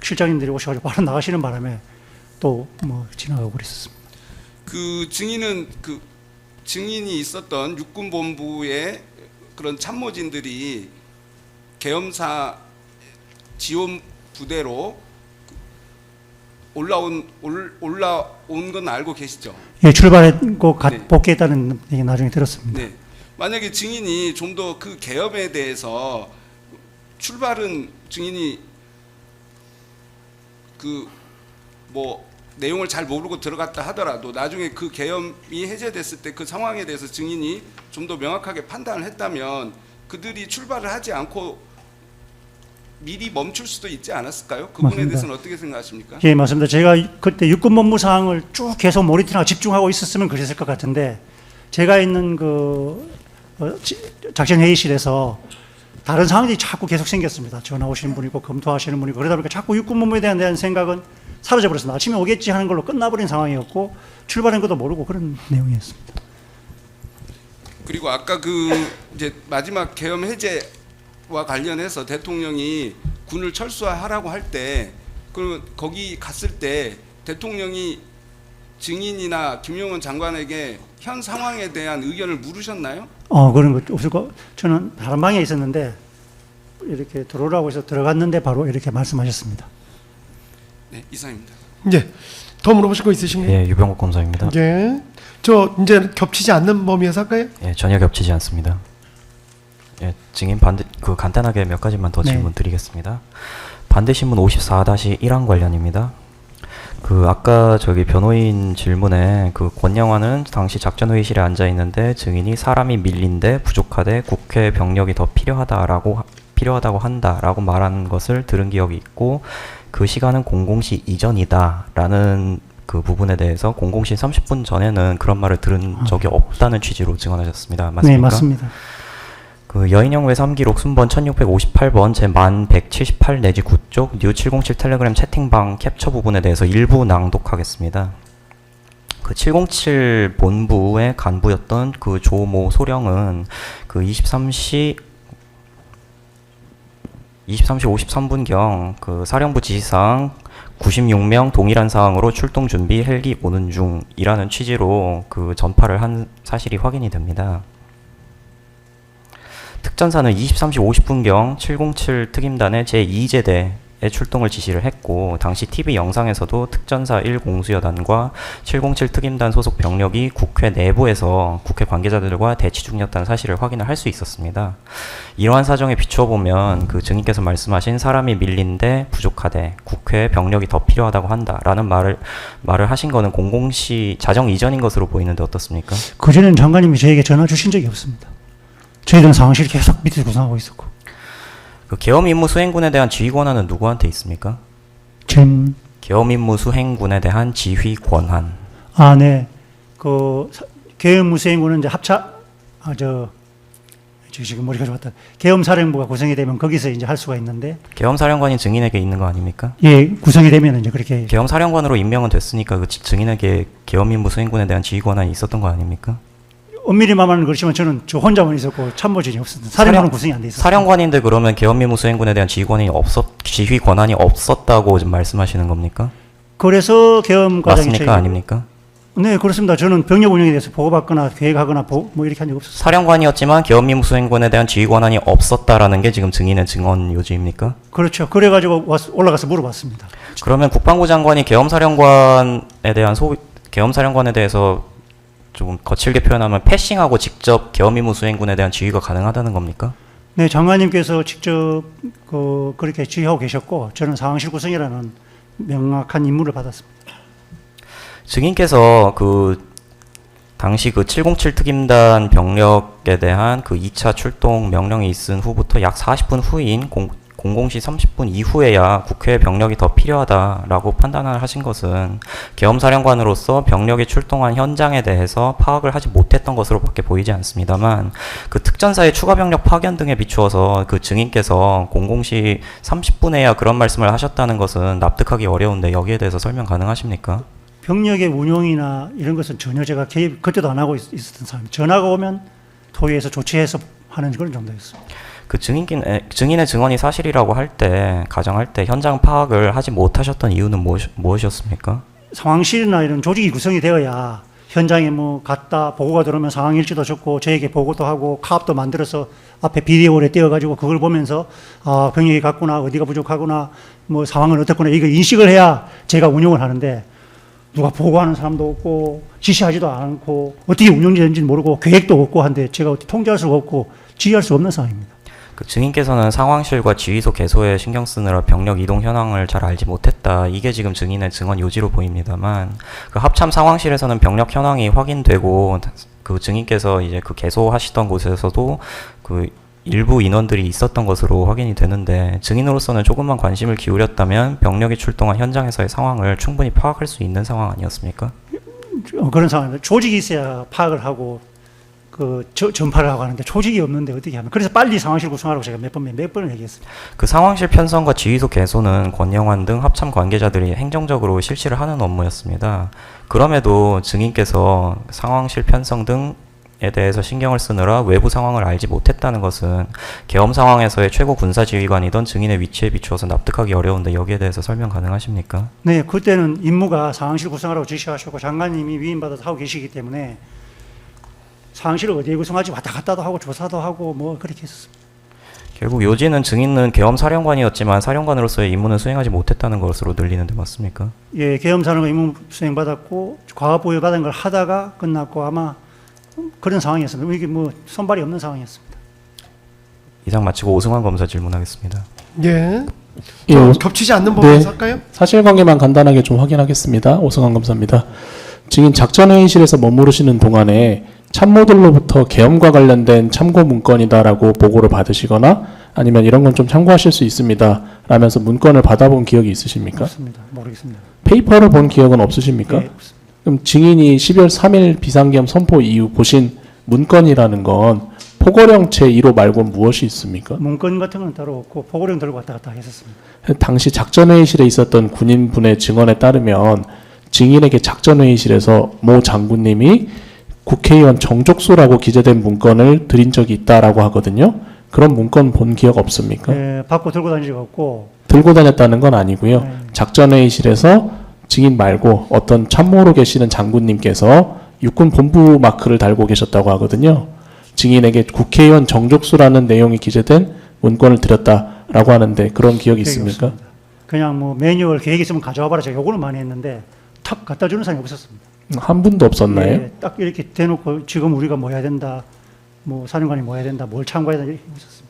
실장님들이 오셔가지고 바로 나가시는 바람에 또 뭐 지나가고 그랬었습니다.
그 증인은 그 증인이 있었던 육군본부의 그런 참모진들이 계엄사 지원 부대로 올라온 건 알고 계시죠?
예, 출발했고
네.
복귀했다는 얘기 나중에 들었습니다.
네. 만약에 증인이 좀 더 그 계엄에 대해서 출발은 증인이 그 뭐 내용을 잘 모르고 들어갔다 하더라도 나중에 그 계엄이 해제됐을 때 그 상황에 대해서 증인이 좀 더 명확하게 판단을 했다면 그들이 출발을 하지 않고 미리 멈출 수도 있지 않았을까요? 그 부분에
맞습니다.
대해서는 어떻게 생각하십니까?
예, 맞습니다. 제가 그때 육군본부 사항을 쭉 계속 모니터링하고 집중하고 있었으면 그랬을 것 같은데 제가 있는 그 작전 회의실에서 다른 상황들이 자꾸 계속 생겼습니다. 전화 오시는 분이 있고 검토하시는 분이 있고 그러다 보니까 자꾸 육군본부에 대한 생각은 사라져버렸습니다. 아침에 오겠지 하는 걸로 끝나버린 상황이었고 출발한 것도 모르고 그런 내용이었습니다.
그리고 아까 그 이제 마지막 계엄 해제와 관련해서 대통령이 군을 철수하라고 할 때 그 거기 갔을 때 대통령이 증인이나 김용원 장관에게 현 상황에 대한 의견을 물으셨나요?
그런 것 없었고 저는 다른 방에 있었는데 이렇게 들어오라고 해서 들어갔는데 바로 이렇게 말씀하셨습니다.
네, 이상입니다.
예. 더 물어보실 거 있으신가요?
예, 유병욱 검사입니다.
예. 저 이제 겹치지 않는 범위에서 할까요?
예, 전혀 겹치지 않습니다. 예, 증인 간단하게 몇 가지만 더
네.
질문 드리겠습니다. 반대신문 54-1항 관련입니다. 아까 변호인 질문에 권영환은 당시 작전회의실에 앉아 있는데 증인이 사람이 밀린데 부족하되 국회 병력이 더 필요하다고 한다라고 말한 것을 들은 기억이 있고 그 시간은 공공시 이전이다라는 그 부분에 대해서 공공시 30분 전에는 그런 말을 들은 적이 없다는 취지로 증언하셨습니다. 맞습니까?
네, 맞습니다.
여인형 외삼기록 순번 1658번 제 1178 내지 9쪽 뉴707 텔레그램 채팅방 캡처 부분에 대해서 일부 낭독하겠습니다. 707 본부의 간부였던 조모 소령은 23시 53분경 사령부 지시사항 96명 동일한 사항으로 출동 준비 헬기 오는 중이라는 취지로 전파를 한 사실이 확인이 됩니다. 특전사는 23시 50분경 707 특임단의 제2제대에 출동을 지시를 했고 당시 TV 영상에서도 특전사 1공수여단과 707 특임단 소속 병력이 국회 내부에서 국회 관계자들과 대치 중이었다는 사실을 확인을 할 수 있었습니다. 이러한 사정에 비추어보면 증인께서 말씀하신 사람이 밀린데 부족하되 국회에 병력이 더 필요하다고 한다라는 말을 하신 거는 공공시 자정 이전인 것으로 보이는데 어떻습니까?
그전에는 장관님이 저에게 전화 주신 적이 없습니다. 저희들은 상황실을 계속 밑에서 구성하고 있었고.
계엄 임무 수행군에 대한 지휘 권한은 누구한테 있습니까? 계엄 임무 수행군에 대한 지휘 권한.
네. 계엄 수행군은 이제 지금 머리가 좋았다. 계엄 사령부가 구성이 되면 거기서 이제 할 수가 있는데.
계엄 사령관이 증인에게 있는 거 아닙니까?
예, 구성이 되면 이제 그렇게.
계엄 사령관으로 임명은 됐으니까 증인에게 계엄 임무 수행군에 대한 지휘 권한이 있었던 거 아닙니까?
엄밀히 말하면 그렇지만 저는 저 혼자만 있었고 참모진이 없었는데 사령관은 구성이 안 돼 있었어요.
사령관인데 그러면 계엄 임무 수행군에 대한 지휘 권한이 없었다고 지금 말씀하시는 겁니까?
그래서 계엄 과장이
맞습니까? 아닙니까?
네, 그렇습니다. 저는 병력 운영에 대해서 보고받거나 계획하거나 뭐 이렇게 한 적 없었어요.
사령관이었지만 계엄 임무 수행군에 대한 지휘 권한이 없었다라는 게 지금 증인의 증언 요지입니까?
그렇죠. 그래가지고 올라가서 물어봤습니다.
그러면 국방부 장관이 계엄 사령관에 대해서 조금 거칠게 표현하면 패싱하고 직접 계엄 임무 수행군에 대한 지휘가 가능하다는 겁니까?
네, 장관님께서 직접 그렇게 지휘하고 계셨고 저는 상황실 구성이라는 명확한 임무를 받았습니다.
증인께서 당시 707 특임단 병력에 대한 2차 출동 명령이 있은 후부터 약 40분 후인 00시 30분 이후에야 국회에 병력이 더 필요하다라고 판단을 하신 것은 계엄사령관으로서 병력이 출동한 현장에 대해서 파악을 하지 못했던 것으로밖에 보이지 않습니다만 특전사의 추가 병력 파견 등에 비추어서 증인께서 00시 30분에야 그런 말씀을 하셨다는 것은 납득하기 어려운데 여기에 대해서 설명 가능하십니까?
병력의 운용이나 이런 것은 전혀 제가 개입 그때도 안 하고 있었던 사람입니다. 전화가 오면 토의해서 조치해서 하는 그런 정도였습니다.
증인의 증언이 사실이라고 가정할 때 현장 파악을 하지 못하셨던 이유는 무엇이었습니까?
상황실이나 이런 조직이 구성이 되어야 현장에 뭐 갔다 보고가 들어오면 상황 일지도 적고 저에게 보고도 하고 카업도 만들어서 앞에 비디오를 띄워가지고 그걸 보면서 아 병력이 갔구나 어디가 부족하구나 뭐 상황은 어떻구나 이거 인식을 해야 제가 운영을 하는데 누가 보고하는 사람도 없고 지시하지도 않고 어떻게 운영되는지 모르고 계획도 없고 한데 제가 어떻게 통제할 수가 없고 지휘할 수 없는 상황입니다.
그 증인께서는 상황실과 지휘소 개소에 신경 쓰느라 병력 이동 현황을 잘 알지 못했다. 이게 지금 증인의 증언 요지로 보입니다만 그 합참 상황실에서는 병력 현황이 확인되고 그 증인께서 이제 그 개소하시던 곳에서도 그 일부 인원들이 있었던 것으로 확인이 되는데 증인으로서는 조금만 관심을 기울였다면 병력이 출동한 현장에서의 상황을 충분히 파악할 수 있는 상황 아니었습니까?
그런 상황입니다. 조직이 있어야 파악을 하고 전파를 하고 하는데 조직이 없는데 어떻게 하면 그래서 빨리 상황실 구성하라고 제가 몇 번을 얘기했습니다.
그 상황실 편성과 지휘소 개소는 권영환 등 합참 관계자들이 행정적으로 실시를 하는 업무였습니다. 그럼에도 증인께서 상황실 편성 등에 대해서 신경을 쓰느라 외부 상황을 알지 못했다는 것은 계엄 상황에서의 최고 군사지휘관이던 증인의 위치에 비추어서 납득하기 어려운데 여기에 대해서 설명 가능하십니까?
네, 그때는 임무가 상황실 구성하라고 지시하셨고 장관님이 위임받아서 하고 계시기 때문에 상황실을 어디에 구성할지 왔다 갔다도 하고 조사도 하고 뭐 그렇게 했었습니다.
결국 요지는 증인은 계엄 사령관이었지만 사령관으로서의 임무는 수행하지 못했다는 것으로 들리는데 맞습니까?
예, 계엄 사령관 임무 수행 받았고 과업 보유 받은 걸 하다가 끝났고 아마 그런 상황이었습니다. 이게 뭐 손발이 없는 상황이었습니다.
이상 마치고 오승환 검사 질문하겠습니다.
예.
예,
겹치지 않는 법에서 할까요?
사실관계만 간단하게 좀 확인하겠습니다. 오승환 검사입니다. 증인 작전회의실에서 머무르시는 동안에 참모들로부터 계엄과 관련된 참고 문건이다라고 보고를 받으시거나 아니면 이런 건 좀 참고하실 수 있습니다 라면서 문건을 받아본 기억이 있으십니까?
없습니다. 모르겠습니다.
페이퍼를 본 기억은 없으십니까?
예, 없습니다.
그럼 증인이 12월 3일 비상계엄 선포 이후 보신 문건이라는 건 포고령 제1호 말고는 무엇이 있습니까?
문건 같은 건 따로 없고 보고령 들고 왔다 갔다 했었습니다.
당시 작전회의실에 있었던 군인분의 증언에 따르면 증인에게 작전회의실에서 모 장군님이 국회의원 정족수라고 기재된 문건을 드린 적이 있다라고 하거든요. 그런 문건 본 기억 없습니까?
예, 받고 들고 다닌 적 없고
들고 다녔다는 건 아니고요.
네.
작전회의실에서 증인 말고 어떤 참모로 계시는 장군님께서 육군 본부 마크를 달고 계셨다고 하거든요. 증인에게 국회의원 정족수라는 내용이 기재된 문건을 드렸다라고 하는데 그런 기억이 있습니까?
없습니다. 그냥 뭐 매뉴얼 계획 있으면 가져와 봐라 제가 요구는 많이 했는데 탁 갖다 주는 사람이 없었습니다.
한 분도 없었나요?
예, 딱 이렇게 대놓고 지금 우리가 뭐 해야 된다, 뭐 사령관이 뭐 해야 된다, 뭘 참고해야 된다 이렇게 없었습니다.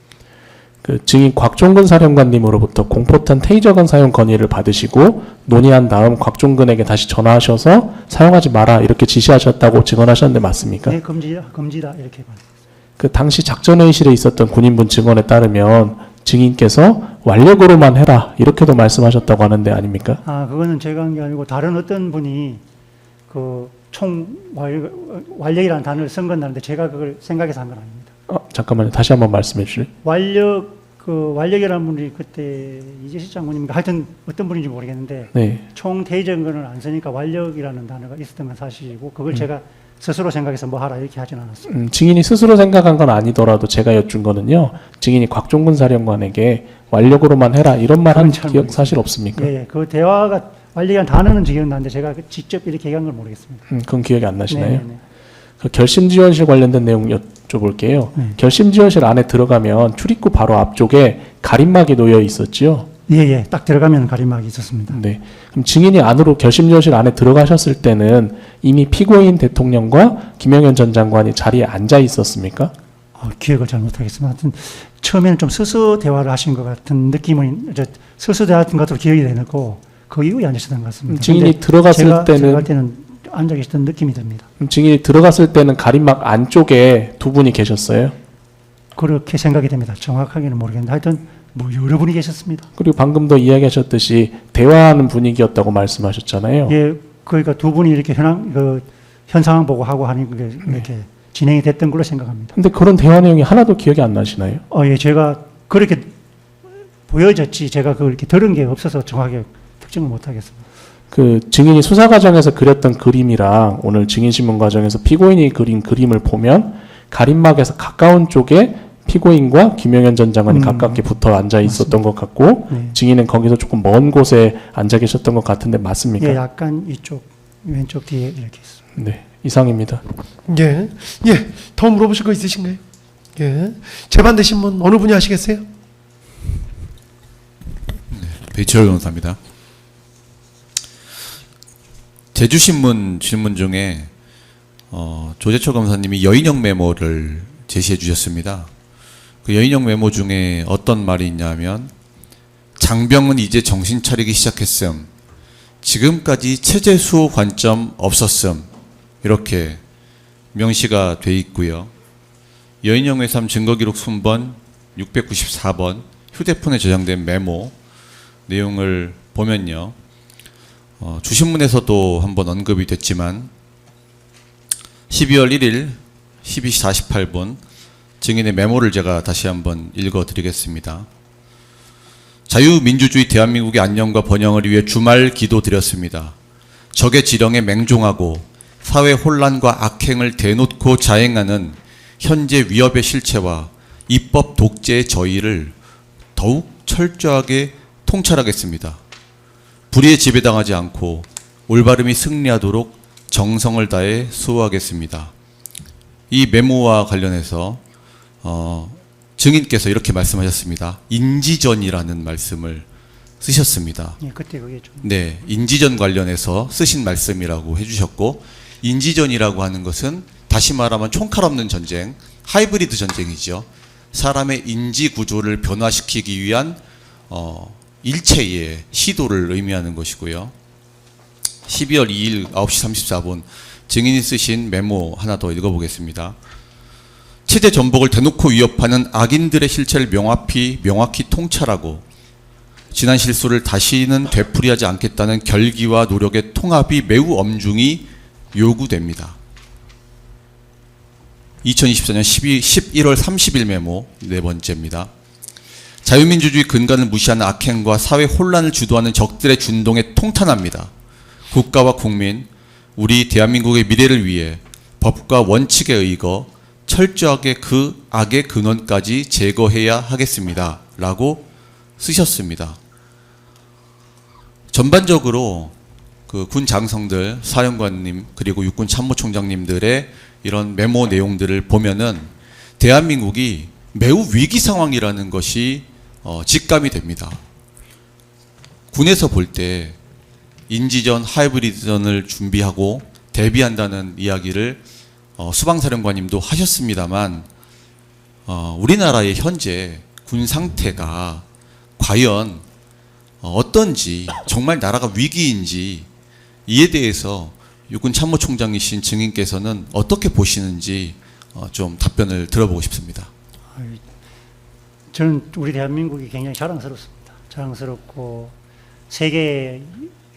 그 증인 곽종근 사령관님으로부터 공포탄 테이저건 사용 건의를 받으시고 논의한 다음 곽종근에게 다시 전화하셔서 사용하지 마라 이렇게 지시하셨다고 증언하셨는데 맞습니까?
네, 금지다 이렇게 말했습니다.
그 당시 작전회의실에 있었던 군인분 증언에 따르면 증인께서 완력으로만 해라 이렇게도 말씀하셨다고 하는데 아닙니까?
아, 그거는 제가 한 게 아니고 다른 어떤 분이 그 총 완력이라는 단어를 쓴 건데 제가 그걸 생각해서 한 건 아닙니다.
잠깐만요. 다시 한번 말씀해 주실래요?
완력이라는 분이 그때 이재식 장군님인가 하여튼 어떤 분인지 모르겠는데
네.
총 테이저건을 안 쓰니까 완력이라는 단어가 있었던 건 사실이고 그걸 제가 스스로 생각해서 뭐 하라 이렇게 하진 않았습니다.
증인이 스스로 생각한 건 아니더라도 제가 여쭌 거는요. 증인이 곽종근 사령관에게 완력으로만 해라 이런 말 한 기억 사실 없습니까?
예, 그 대화가 완력이라는 단어는 기억나는데 제가 직접 이렇게 얘기한 걸 모르겠습니다.
그건 기억이 안 나시나요?
네, 네.
그 결심지원실 관련된 내용 여쭤볼게요.
네.
결심지원실 안에 들어가면 출입구 바로 앞쪽에 가림막이 놓여 있었지요?
예, 딱 들어가면 가림막이 있었습니다.
네. 그럼 증인이 안으로 결심지원실 안에 들어가셨을 때는 이미 피고인 대통령과 김영현 전 장관이 자리에 앉아 있었습니까?
기억을 잘 못하겠습니다. 하여튼 처음에는 좀 스스 대화를 하신 것 같은 느낌은 스스 대화 같은 것으로 기억이 되고 그 이후에 앉으셨던 것 같습니다.
증인이 들어갔을
제가
때는
들어갈 때는 앉아 계셨던 느낌이 듭니다.
증인이 들어갔을 때는 가림막 안쪽에 두 분이 계셨어요?
그렇게 생각이 됩니다. 정확하게는 모르겠는데 하여튼 뭐 여러 분이 계셨습니다.
그리고 방금도 이야기하셨듯이 대화하는 분위기였다고 말씀하셨잖아요.
예, 그러니까 두 분이 이렇게 현 상황 보고 하고 하는 게 이렇게 진행이 됐던 걸로 생각합니다.
근데 그런 대화 내용이 하나도 기억이 안 나시나요?
예, 제가 그렇게 보여졌지 제가 그걸 이렇게 들은 게 없어서 정확하게 특정을 못 하겠습니다.
그 증인이 수사 과정에서 그렸던 그림이랑 오늘 증인 신문 과정에서 피고인이 그린 그림을 보면 가림막에서 가까운 쪽에 피고인과 김영현 전 장관이 가깝게 붙어 앉아 있었던 것 같고
네.
증인은 거기서 조금 먼 곳에 앉아 계셨던 것 같은데 맞습니까?
예, 약간 이쪽 왼쪽 뒤에 이렇게 있습니다.
네. 이상입니다.
예. 예. 더 물어보실 거 있으신가요? 예. 재반되신 분 어느 분이 하시겠어요?
배철 변호사입니다. 제주신문 질문 중에 조재철 검사님이 여인형 메모를 제시해 주셨습니다. 그 여인형 메모 중에 어떤 말이 있냐면 장병은 이제 정신 차리기 시작했음. 지금까지 체제 수호 관점 없었음. 이렇게 명시가 돼 있고요. 여인형 외삼 증거기록 순번 694번 휴대폰에 저장된 메모 내용을 보면요. 주신문에서도 한번 언급이 됐지만 12월 1일 12시 48분 증인의 메모를 제가 다시 한번 읽어드리겠습니다. 자유민주주의 대한민국의 안녕과 번영을 위해 주말 기도 드렸습니다. 적의 지령에 맹종하고 사회 혼란과 악행을 대놓고 자행하는 현재 위협의 실체와 입법 독재의 저희를 더욱 철저하게 통찰하겠습니다. 불의에 지배당하지 않고 올바름이 승리하도록 정성을 다해 수호하겠습니다. 이 메모와 관련해서 증인께서 이렇게 말씀하셨습니다. 인지전이라는 말씀을 쓰셨습니다.
예, 그때 그게 좀
네, 인지전 관련해서 쓰신 말씀이라고 해주셨고, 인지전이라고 하는 것은 다시 말하면 총칼 없는 전쟁, 하이브리드 전쟁이죠. 사람의 인지 구조를 변화시키기 위한 일체의 시도를 의미하는 것이고요. 12월 2일 9시 34분 증인이 쓰신 메모 하나 더 읽어보겠습니다. 체제 전복을 대놓고 위협하는 악인들의 실체를 명확히 통찰하고 지난 실수를 다시는 되풀이하지 않겠다는 결기와 노력의 통합이 매우 엄중히 요구됩니다. 2024년 11월 30일 메모 네 번째입니다. 자유민주주의 근간을 무시하는 악행과 사회 혼란을 주도하는 적들의 준동에 통탄합니다. 국가와 국민, 우리 대한민국의 미래를 위해 법과 원칙에 의거 철저하게 그 악의 근원까지 제거해야 하겠습니다. 라고 쓰셨습니다. 전반적으로 그 군 장성들, 사령관님, 그리고 육군 참모총장님들의 이런 메모 내용들을 보면은 대한민국이 매우 위기 상황이라는 것이 직감이 됩니다. 군에서 볼 때 인지전, 하이브리드전을 준비하고 대비한다는 이야기를 수방사령관님도 하셨습니다만 우리나라의 현재 군 상태가 과연 어떤지, 정말 나라가 위기인지 이에 대해서 육군 참모총장이신 증인께서는 어떻게 보시는지 좀 답변을 들어보고 싶습니다.
저는 우리 대한민국이 굉장히 자랑스럽습니다. 자랑스럽고 세계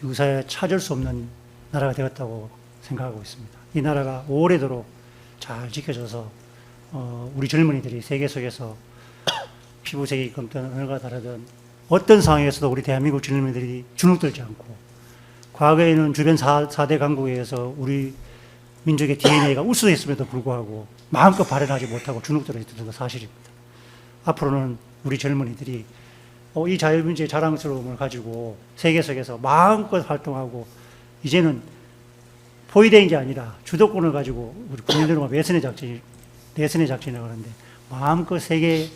유사에 찾을 수 없는 나라가 되었다고 생각하고 있습니다. 이 나라가 오래도록 잘 지켜져서 우리 젊은이들이 세계 속에서 피부색이 검든 언어가 다르든 어떤 상황에서도 우리 대한민국 젊은이들이 주눅들지 않고, 과거에는 주변 4대 강국에 의해서 우리 민족의 DNA가 우수했음에도 불구하고 마음껏 발현하지 못하고 주눅들어 있던 건 사실입니다. 앞으로는 우리 젊은이들이 이 자유민주의 자랑스러움을 가지고 세계 속에서 마음껏 활동하고, 이제는 포위된 게 아니라 주도권을 가지고 우리 국민들과 내선의 작전이라고 하는데 마음껏 세계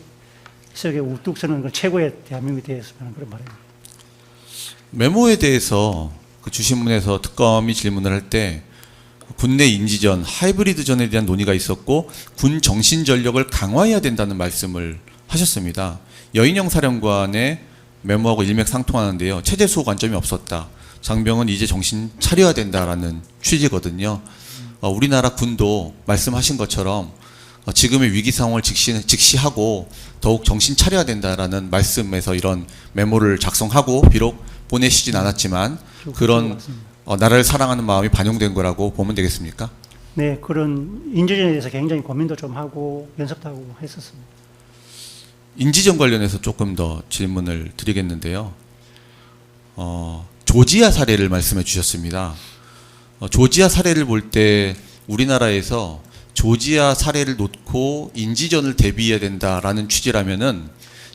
속에 우뚝 서는 건 최고의 대한민국이 되었으면 그런 바람입니다.
메모에 대해서 그 주신문에서 특검이 질문을 할 때 군내 인지전, 하이브리드전에 대한 논의가 있었고 군 정신 전력을 강화해야 된다는 말씀을 하셨습니다. 여인영 사령관의 메모하고 일맥상통하는데요. 체제 수호 관점이 없었다. 장병은 이제 정신 차려야 된다라는 취지거든요. 우리나라 군도 말씀하신 것처럼 지금의 위기 상황을 직시하고 더욱 정신 차려야 된다라는 말씀에서 이런 메모를 작성하고 비록 보내시진 않았지만 그런 나라를 사랑하는 마음이 반영된 거라고 보면 되겠습니까?
네, 그런 인지전에 대해서 굉장히 고민도 좀 하고 연습도 하고 했었습니다.
인지전 관련해서 조금 더 질문을 드리겠는데요. 조지아 사례를 말씀해 주셨습니다. 조지아 사례를 볼 때 우리나라에서 조지아 사례를 놓고 인지전을 대비해야 된다라는 취지라면은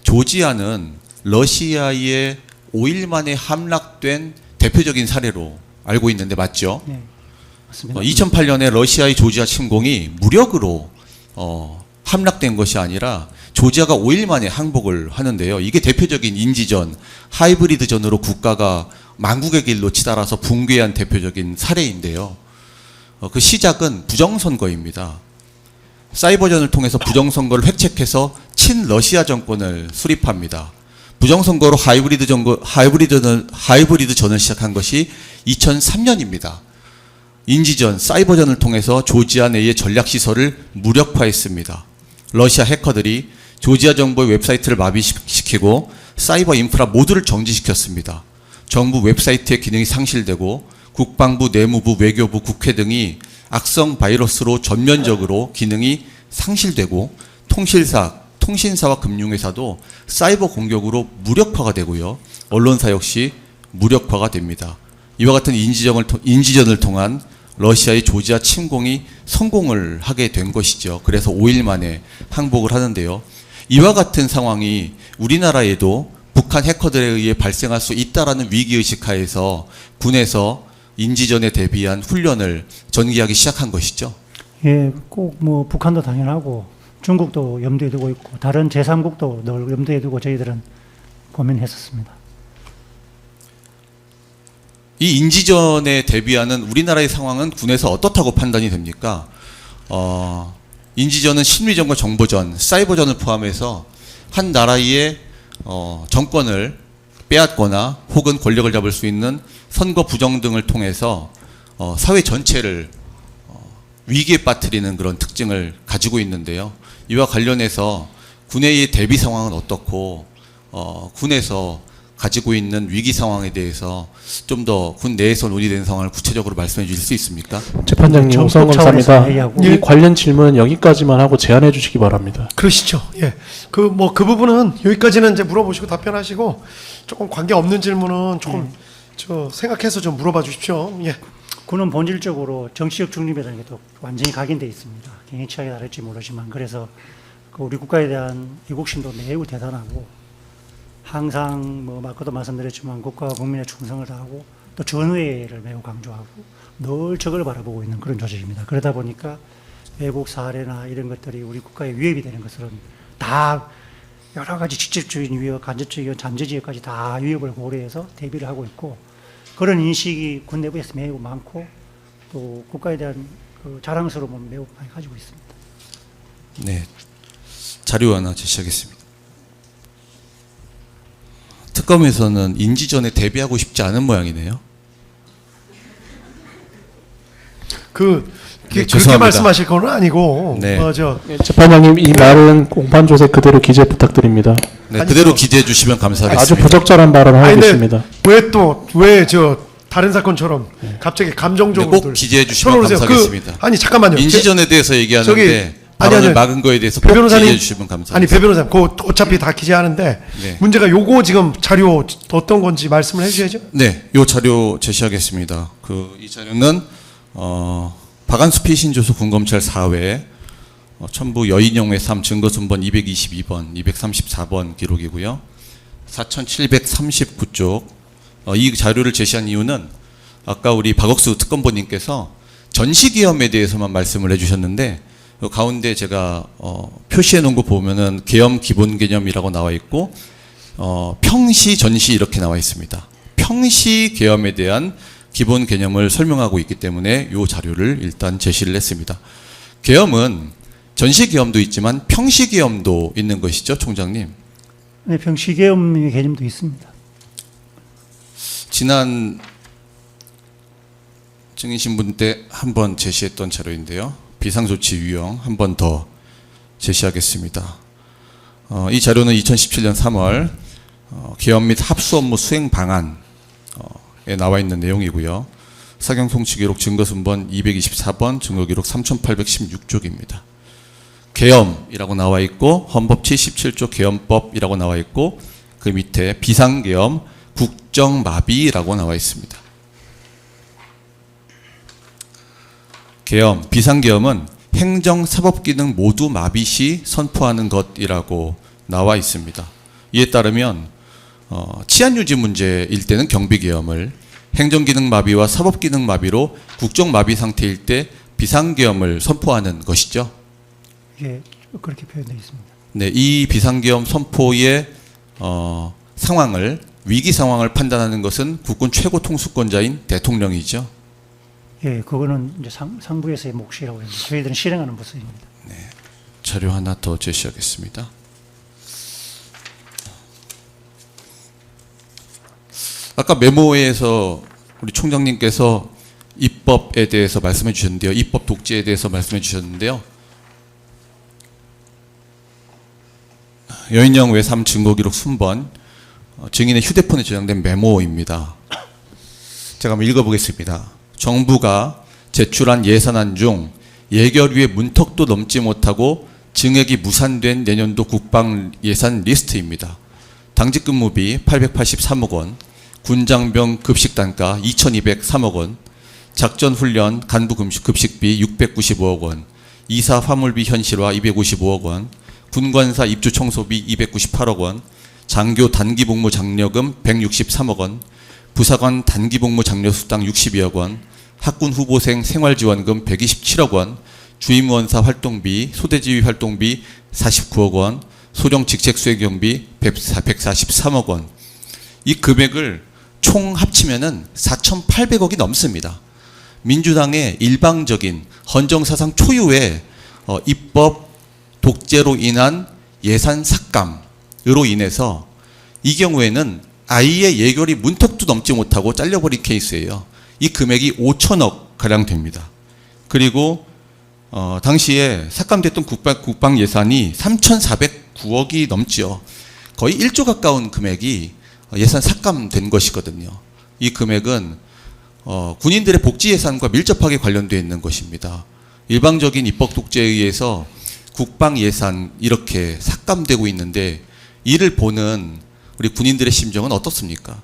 조지아는 러시아의 5일 만에 함락된 대표적인 사례로 알고 있는데 맞죠?
네. 맞습니다.
2008년에 러시아의 조지아 침공이 무력으로 함락된 것이 아니라 조지아가 5일 만에 항복을 하는데요. 이게 대표적인 인지전, 하이브리드전으로 국가가 망국의 길로 치달아서 붕괴한 대표적인 사례인데요. 그 시작은 부정선거입니다. 사이버전을 통해서 부정선거를 획책해서 친러시아 정권을 수립합니다. 부정선거로 하이브리드전을 시작한 것이 2003년입니다. 인지전, 사이버전을 통해서 조지아 내의 전략시설을 무력화했습니다. 러시아 해커들이 조지아 정부의 웹사이트를 마비시키고 사이버 인프라 모두를 정지시켰습니다. 정부 웹사이트의 기능이 상실되고 국방부, 내무부, 외교부, 국회 등이 악성 바이러스로 전면적으로 기능이 상실되고 통신사와 금융회사도 사이버 공격으로 무력화가 되고요. 언론사 역시 무력화가 됩니다. 이와 같은 인지전을 통한 러시아의 조지아 침공이 성공을 하게 된 것이죠. 그래서 5일 만에 항복을 하는데요. 이와 같은 상황이 우리나라에도 북한 해커들에 의해 발생할 수 있다라는 위기의식 하에서 군에서 인지전에 대비한 훈련을 전개하기 시작한 것이죠.
예, 꼭 뭐 북한도 당연하고 중국도 염두에 두고 있고 다른 제3국도 늘 염두에 두고 저희들은 고민했었습니다.
이 인지전에 대비하는 우리나라의 상황은 군에서 어떻다고 판단이 됩니까? 인지전은 심리전과 정보전, 사이버전을 포함해서 한 나라의 정권을 빼앗거나 혹은 권력을 잡을 수 있는 선거 부정 등을 통해서 사회 전체를 위기에 빠뜨리는 그런 특징을 가지고 있는데요. 이와 관련해서 군의 대비 상황은 어떻고 군에서 가지고 있는 위기 상황에 대해서 좀 더 군 내에서 논의되는 상황을 구체적으로 말씀해 주실 수 있습니까?
재판장님,
정법
오성원
차원에서
감사합니다.
회의하고.
이 관련 질문 여기까지만 하고 제안해 주시기 바랍니다.
그러시죠. 예. 그 부분은 여기까지는 이제 물어보시고 답변하시고 조금 관계 없는 질문은 조금 저 생각해서 좀 물어봐 주십시오. 예.
군은 본질적으로 정치적 중립이라는 게 또 완전히 각인되어 있습니다. 개인의 취향에 다를지 모르지만 그래서 그 우리 국가에 대한 애국심도 매우 대단하고 항상 뭐 아까도 말씀드렸지만 국가와 국민의 충성을 다하고 또 전회를 매우 강조하고 늘 적을 바라보고 있는 그런 조직입니다. 그러다 보니까 외국 사례나 이런 것들이 우리 국가에 위협이 되는 것은 다 여러 가지 직접적인 위협, 간접적인 잠재지역까지 다 위협을 고려해서 대비를 하고 있고 그런 인식이 군 내부에서 매우 많고 또 국가에 대한 그 자랑스러움은 매우 많이 가지고 있습니다.
네, 자료 하나 제시하겠습니다. 특검에서는 인지전에 대비하고 싶지 않은 모양이네요.
그렇게
죄송합니다.
말씀하실 건 아니고
네.
재판장님, 이 말은 공판 조세 그대로 기재 부탁드립니다.
네, 그대로 기재해 주시면 감사하겠습니다.
아주 부적절한 발언을 하고 계십니다.
왜 다른 사건처럼 갑자기 감정적으로
네, 꼭 기재해 주시면 감사하겠습니다.
아니 잠깐만요.
인지전에 대해서 얘기하는데
아니,
발언을 막은 거에 대해서 꼭 기재해 주시면 감사하겠습니다.
아니 배 변호사님, 그 어차피 다 기재하는데
네.
문제가 요거 지금 자료 어떤 건지 말씀을 해주셔야죠.
네, 요 자료 제시하겠습니다. 이 자료는 박안수 피신조수 군검찰 4회 첨부 여인영회 3 증거순번 222번, 234번 기록이고요. 4739쪽. 이 자료를 제시한 이유는 아까 우리 박억수 특검보님께서 전시계엄에 대해서만 말씀을 해주셨는데 가운데 제가 표시해 놓은 거 보면은 계엄 기본 개념이라고 나와 있고 평시 전시 이렇게 나와 있습니다. 평시 계엄에 대한 기본 개념을 설명하고 있기 때문에 이 자료를 일단 제시를 했습니다. 계엄은 전시 계엄도 있지만 평시 계엄도 있는 것이죠, 총장님.
네, 병시계엄의 개념도 있습니다.
지난 증인신문 때 한 번 제시했던 자료인데요. 비상조치 유형 한 번 더 제시하겠습니다. 이 자료는 2017년 3월 계엄 및 합수 업무 수행 방안에 나와 있는 내용이고요. 사경 송치기록 증거순번 224번, 증거기록 3816쪽입니다. 계엄이라고 나와 있고 헌법 77조 계엄법이라고 나와 있고 그 밑에 비상계엄, 국정마비라고 나와 있습니다. 계엄, 비상계엄은 행정, 사법 기능 모두 마비 시 선포하는 것이라고 나와 있습니다. 이에 따르면 치안 유지 문제일 때는 경비계엄을, 행정기능 마비와 사법기능 마비로 국정 마비 상태일 때 비상계엄을 선포하는 것이죠.
예, 그렇게 표현되어 있습니다.
네, 이 비상계엄 선포의 상황을 위기 상황을 판단하는 것은 국군 최고 통수권자인 대통령이죠.
예, 그거는 이제 상부에서의 몫이라고 합니다. 저희들은 실행하는 부서입니다.
자료 하나 더 제시하겠습니다. 아까 메모에서 우리 총장님께서 입법에 대해서 말씀해 주셨는데요. 입법 독재에 대해서 말씀해 주셨는데요. 여인영 외삼 증거기록 순번 증인의 휴대폰에 저장된 메모입니다. 제가 한번 읽어보겠습니다. 정부가 제출한 예산안 중 예결위의 문턱도 넘지 못하고 증액이 무산된 내년도 국방 예산 리스트입니다. 당직 근무비 883억 원, 군장병 급식 단가 2,203억 원, 작전 훈련 간부 급식비 695억 원, 이사 화물비 현실화 255억 원, 군관사 입주 청소비 298억 원, 장교 단기 복무 장려금 163억 원, 부사관 단기 복무 장려 수당 62억 원, 학군 후보생 생활지원금 127억 원, 주임원사 활동비, 소대지휘 활동비 49억 원, 소령 직책수행경비 143억 원. 이 금액을 총 합치면은 4,800억이 넘습니다. 민주당의 일방적인 헌정사상 초유의 입법 독재로 인한 예산 삭감으로 인해서 이 경우에는 아예 예결위 문턱도 넘지 못하고 잘려버린 케이스예요. 이 금액이 5천억 가량 됩니다. 그리고 당시에 삭감됐던 국방 예산이 3,409억이 넘지요. 거의 1조 가까운 금액이 예산 삭감된 것이거든요. 이 금액은 군인들의 복지 예산과 밀접하게 관련되어 있는 것입니다. 일방적인 입법 독재에 의해서 국방 예산 이렇게 삭감되고 있는데 이를 보는 우리 군인들의 심정은 어떻습니까?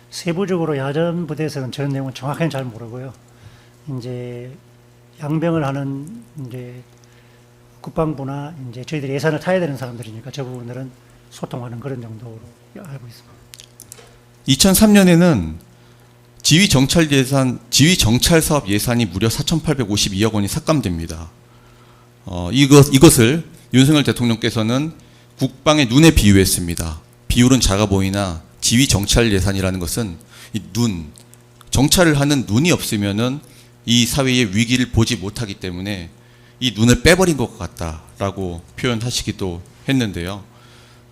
세부적으로 야전 부대에서는 저런 내용은 정확하게 잘 모르고요. 이제 양병을 하는 이제 국방부나 이제 저희들이 예산을 타야 되는 사람들이니까 저 부분들은 소통하는 그런 정도로 알고 있습니다.
2003년에는 지휘 정찰 사업 예산이 무려 4,852억 원이 삭감됩니다. 이것을 윤석열 대통령께서는 국방의 눈에 비유했습니다. 비율은 작아 보이나 지휘 정찰 예산이라는 것은 이 정찰을 하는 눈이 없으면은 이 사회의 위기를 보지 못하기 때문에 이 눈을 빼버린 것 같다라고 표현하시기도 했는데요.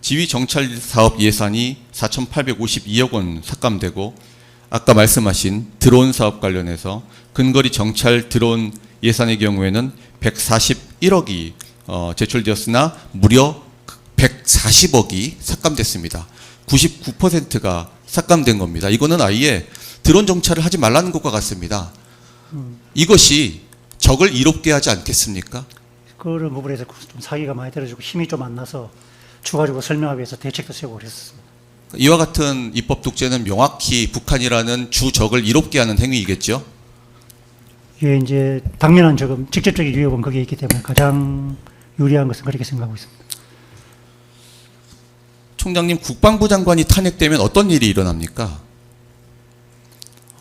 지휘 정찰 사업 예산이 4,852억 원 삭감되고 아까 말씀하신 드론 사업 관련해서 근거리 정찰 드론 예산의 경우에는 141억이 제출되었으나 무려 140억이 삭감됐습니다. 99%가 삭감된 겁니다. 이거는 아예 드론 정찰을 하지 말라는 것과 같습니다. 이것이 적을 이롭게 하지 않겠습니까?
그런 부분에서 좀 사기가 많이 떨어지고 힘이 좀 안 나서 추가적으로 설명하기 위해서 대책도 세우고 그랬습니다.
이와 같은 입법 독재는 명확히 북한이라는 주 적을 이롭게 하는 행위이겠죠?
예, 이제 당면한 적은 직접적인 위협은 거기에 있기 때문에 가장 유리한 것은 그렇게 생각하고 있습니다.
총장님, 국방부 장관이 탄핵되면 어떤 일이 일어납니까?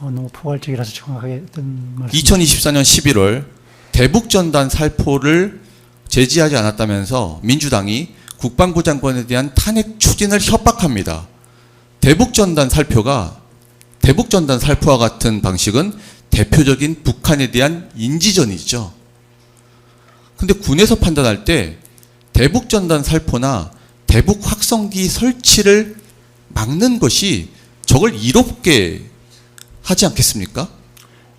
너무 포괄적이라서 정확하게 어떤 말씀.
2024년 11월 대북전단 살포를 제지하지 않았다면서 민주당이 국방부 장관에 대한 탄핵 추진을 협박합니다. 대북전단 살포와 같은 방식은 대표적인 북한에 대한 인지전이죠. 근데 군에서 판단할 때 대북전단 살포나 대북 확성기 설치를 막는 것이 적을 이롭게 하지 않겠습니까?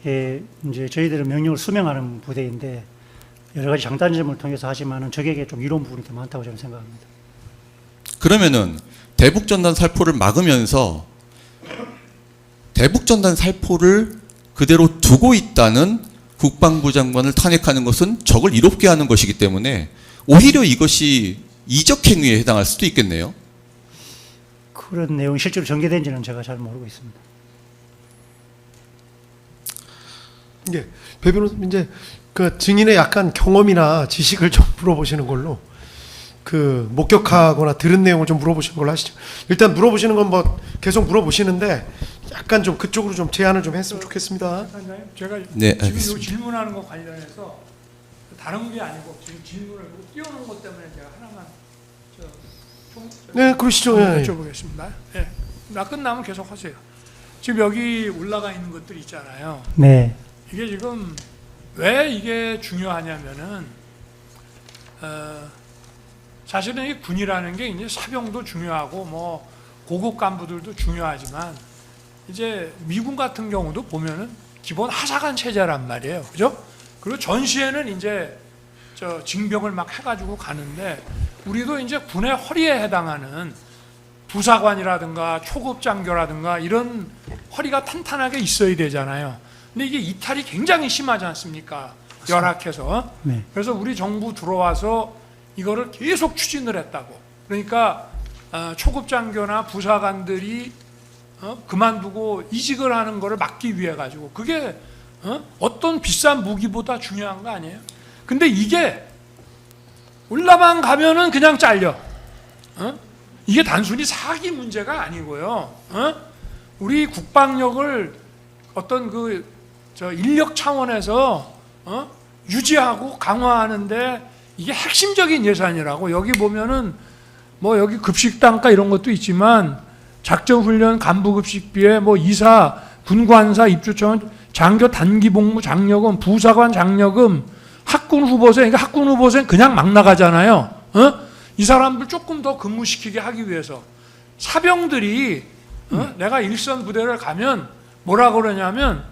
예, 이제 저희들은 명령을 수명하는 부대인데 여러 가지 장단점을 통해서 하지만은 적에게 좀 이로운 부분이 더 많다고 저는 생각합니다.
그러면은 대북전단 살포를 막으면서 대북전단 살포를 그대로 두고 있다는 국방부 장관을 탄핵하는 것은 적을 이롭게 하는 것이기 때문에 오히려 이것이 이적 행위에 해당할 수도 있겠네요.
그런 내용이 실제로 전개된지는 제가 잘 모르고 있습니다.
예, 배 변호사님 이제 그 증인의 약간 경험이나 지식을 좀 물어보시는 걸로 그 목격하거나 들은 내용을 좀 물어보시는 걸로 하시죠. 일단 물어보시는 건 뭐 계속 물어보시는데 약간 좀 그쪽으로 좀 제안을 좀 했으면 좋겠습니다.
선생님, 제가
네,
지금 요
알겠습니다.
질문하는 거 관련해서 다른 게 아니고 지금 질문을 띄우는 것 때문에 제가 하나만
네, 그러시죠. 예.
여쭤보겠습니다. 예. 나 끝나면 계속 하세요. 지금 여기 올라가 있는 것들 있잖아요.
네.
이게 지금 왜 이게 중요하냐면은 사실은 이 군이라는 게 이제 사병도 중요하고 뭐 고급 간부들도 중요하지만 이제 미군 같은 경우도 보면은 기본 하사관 체제란 말이에요, 그죠? 그리고 전시에는 이제 저 징병을 막 해가지고 가는데 우리도 이제 군의 허리에 해당하는 부사관이라든가 초급 장교라든가 이런 허리가 탄탄하게 있어야 되잖아요. 근데 이게 이탈이 굉장히 심하지 않습니까? 열악해서.
네.
그래서 우리 정부 들어와서 이거를 계속 추진을 했다고. 그러니까 초급 장교나 부사관들이 그만두고 이직을 하는 거를 막기 위해 가지고 그게 어떤 비싼 무기보다 중요한 거 아니에요? 근데 이게 올라만 가면은 그냥 잘려. 이게 단순히 사기 문제가 아니고요. 우리 국방력을 어떤 인력 차원에서 유지하고 강화하는데 이게 핵심적인 예산이라고. 여기 보면은 뭐 여기 급식 단가 이런 것도 있지만 작전훈련 간부급식비에 뭐 이사, 군관사, 입주청원, 장교 단기복무 장려금, 부사관 장려금, 학군 후보생, 그러니까 학군 후보생 그냥 막 나가잖아요. 이 사람들 조금 더 근무시키게 하기 위해서 사병들이 내가 일선 부대를 가면 뭐라 그러냐면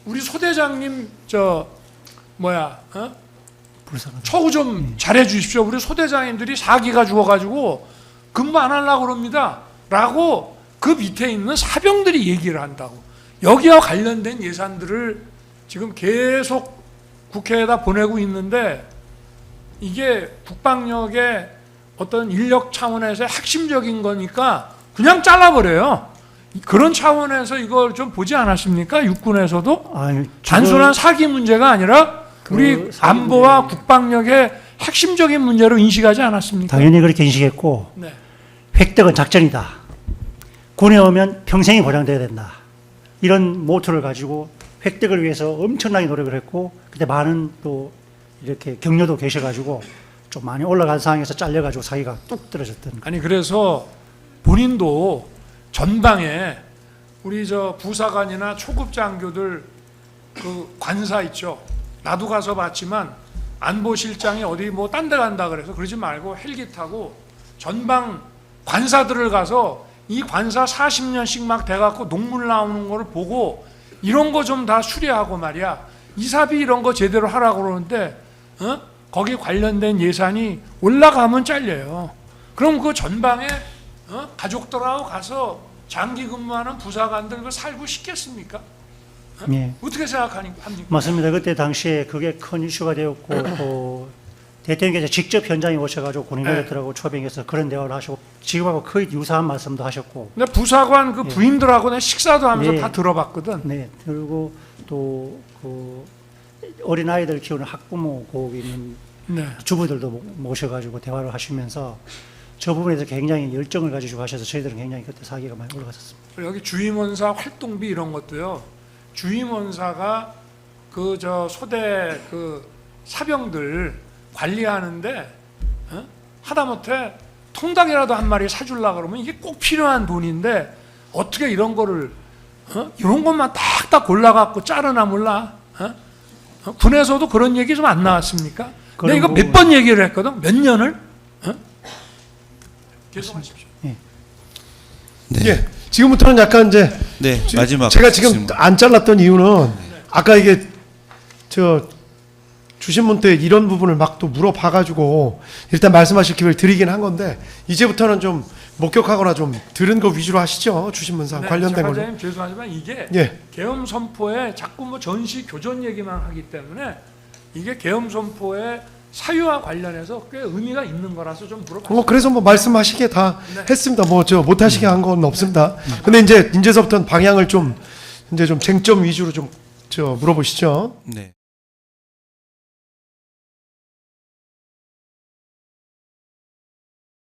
우리 소대장님 처우 좀 잘해 주십시오. 우리 소대장님들이 사기가 죽어가지고 근무 안 하려고 그럽니다. 라고 그 밑에 있는 사병들이 얘기를 한다고. 여기와 관련된 예산들을 지금 계속 국회에다 보내고 있는데 이게 국방력의 어떤 인력 차원에서 핵심적인 거니까 그냥 잘라버려요. 그런 차원에서 이걸 좀 보지 않았습니까? 육군에서도
아니,
단순한 사기 문제가 아니라 우리 안보와 국방력의 핵심적인 문제로 인식하지 않았습니까?
당연히 그렇게 인식했고
네.
획득은 작전이다. 군에 오면 평생이 보장돼야 된다. 이런 모토를 가지고 획득을 위해서 엄청나게 노력을 했고 그때 많은 또 이렇게 격려도 계셔가지고 좀 많이 올라간 상황에서 잘려가지고 사기가 뚝 떨어졌던.
아니 그래서 본인도 전방에 우리 부사관이나 초급 장교들 그 관사 있죠. 나도 가서 봤지만 안보실장이 어디 뭐 딴 데 간다 그래서 그러지 말고 헬기 타고 전방 관사들을 가서 이 관사 40년씩 막 돼갖고 녹물 나오는 거를 보고 이런 거 좀 다 수리하고 말이야. 이사비 이런 거 제대로 하라고 그러는데 거기 관련된 예산이 올라가면 잘려요. 그럼 그 전방에 가족들하고 가서 장기 근무하는 부사관들 그 살고 싶겠습니까?
예.
어떻게 생각합니까?
맞습니다. 그때 당시에 그게 큰 이슈가 되었고 또 대통령께서 직접 현장에 오셔가지고 군인들하고 초빙해서 그런 대화를 하시고 지금하고 거의 유사한 말씀도 하셨고.
근데 부사관 그 부인들하고 내 식사도 하면서
예.
다 들어봤거든.
네. 그리고 또 그 어린 아이들 키우는 학부모 거기 있는
네.
주부들도 모셔가지고 대화를 하시면서 저 부분에서 굉장히 열정을 가지고 하셔서 저희들은 굉장히 그때 사기가 많이 올라갔었습니다.
여기 주임원사 활동비 이런 것도요. 주임원사가 소대 그 사병들 관리하는데 하다못해 통닭이라도 한 마리 사주려고 그러면 이게 꼭 필요한 돈인데 어떻게 이런 거를 이런 것만 딱딱 골라갖고 자르나 몰라. 군에서도 그런 얘기 좀 안 나왔습니까? 내가 이거 몇 번 얘기를 했거든. 몇 년을. 계속하십시오.
네.
예. 지금부터는 약간 이제
네, 마지막
제가 지금
질문.
안 잘랐던 이유는 아까 이게 주신 분 때 이런 부분을 막 또 물어봐가지고 일단 말씀하실 기회를 드리긴 한 건데 이제부터는 좀 목격하거나 좀 들은 거 위주로 하시죠. 주신 문상 관련된 걸로.
장관님 죄송하지만 이게
예.
계엄 선포에 자꾸 뭐 전시 교전 얘기만 하기 때문에 이게 계엄 선포의 사유와 관련해서 꽤 의미가 있는 거라서 좀 물어봤습니다.
그래서 뭐 말씀하시게 다
네.
했습니다. 뭐 못하시게 한 건 없습니다. 근데 이제서부터는 방향을 좀 이제 좀 쟁점 위주로 좀 물어보시죠.
네.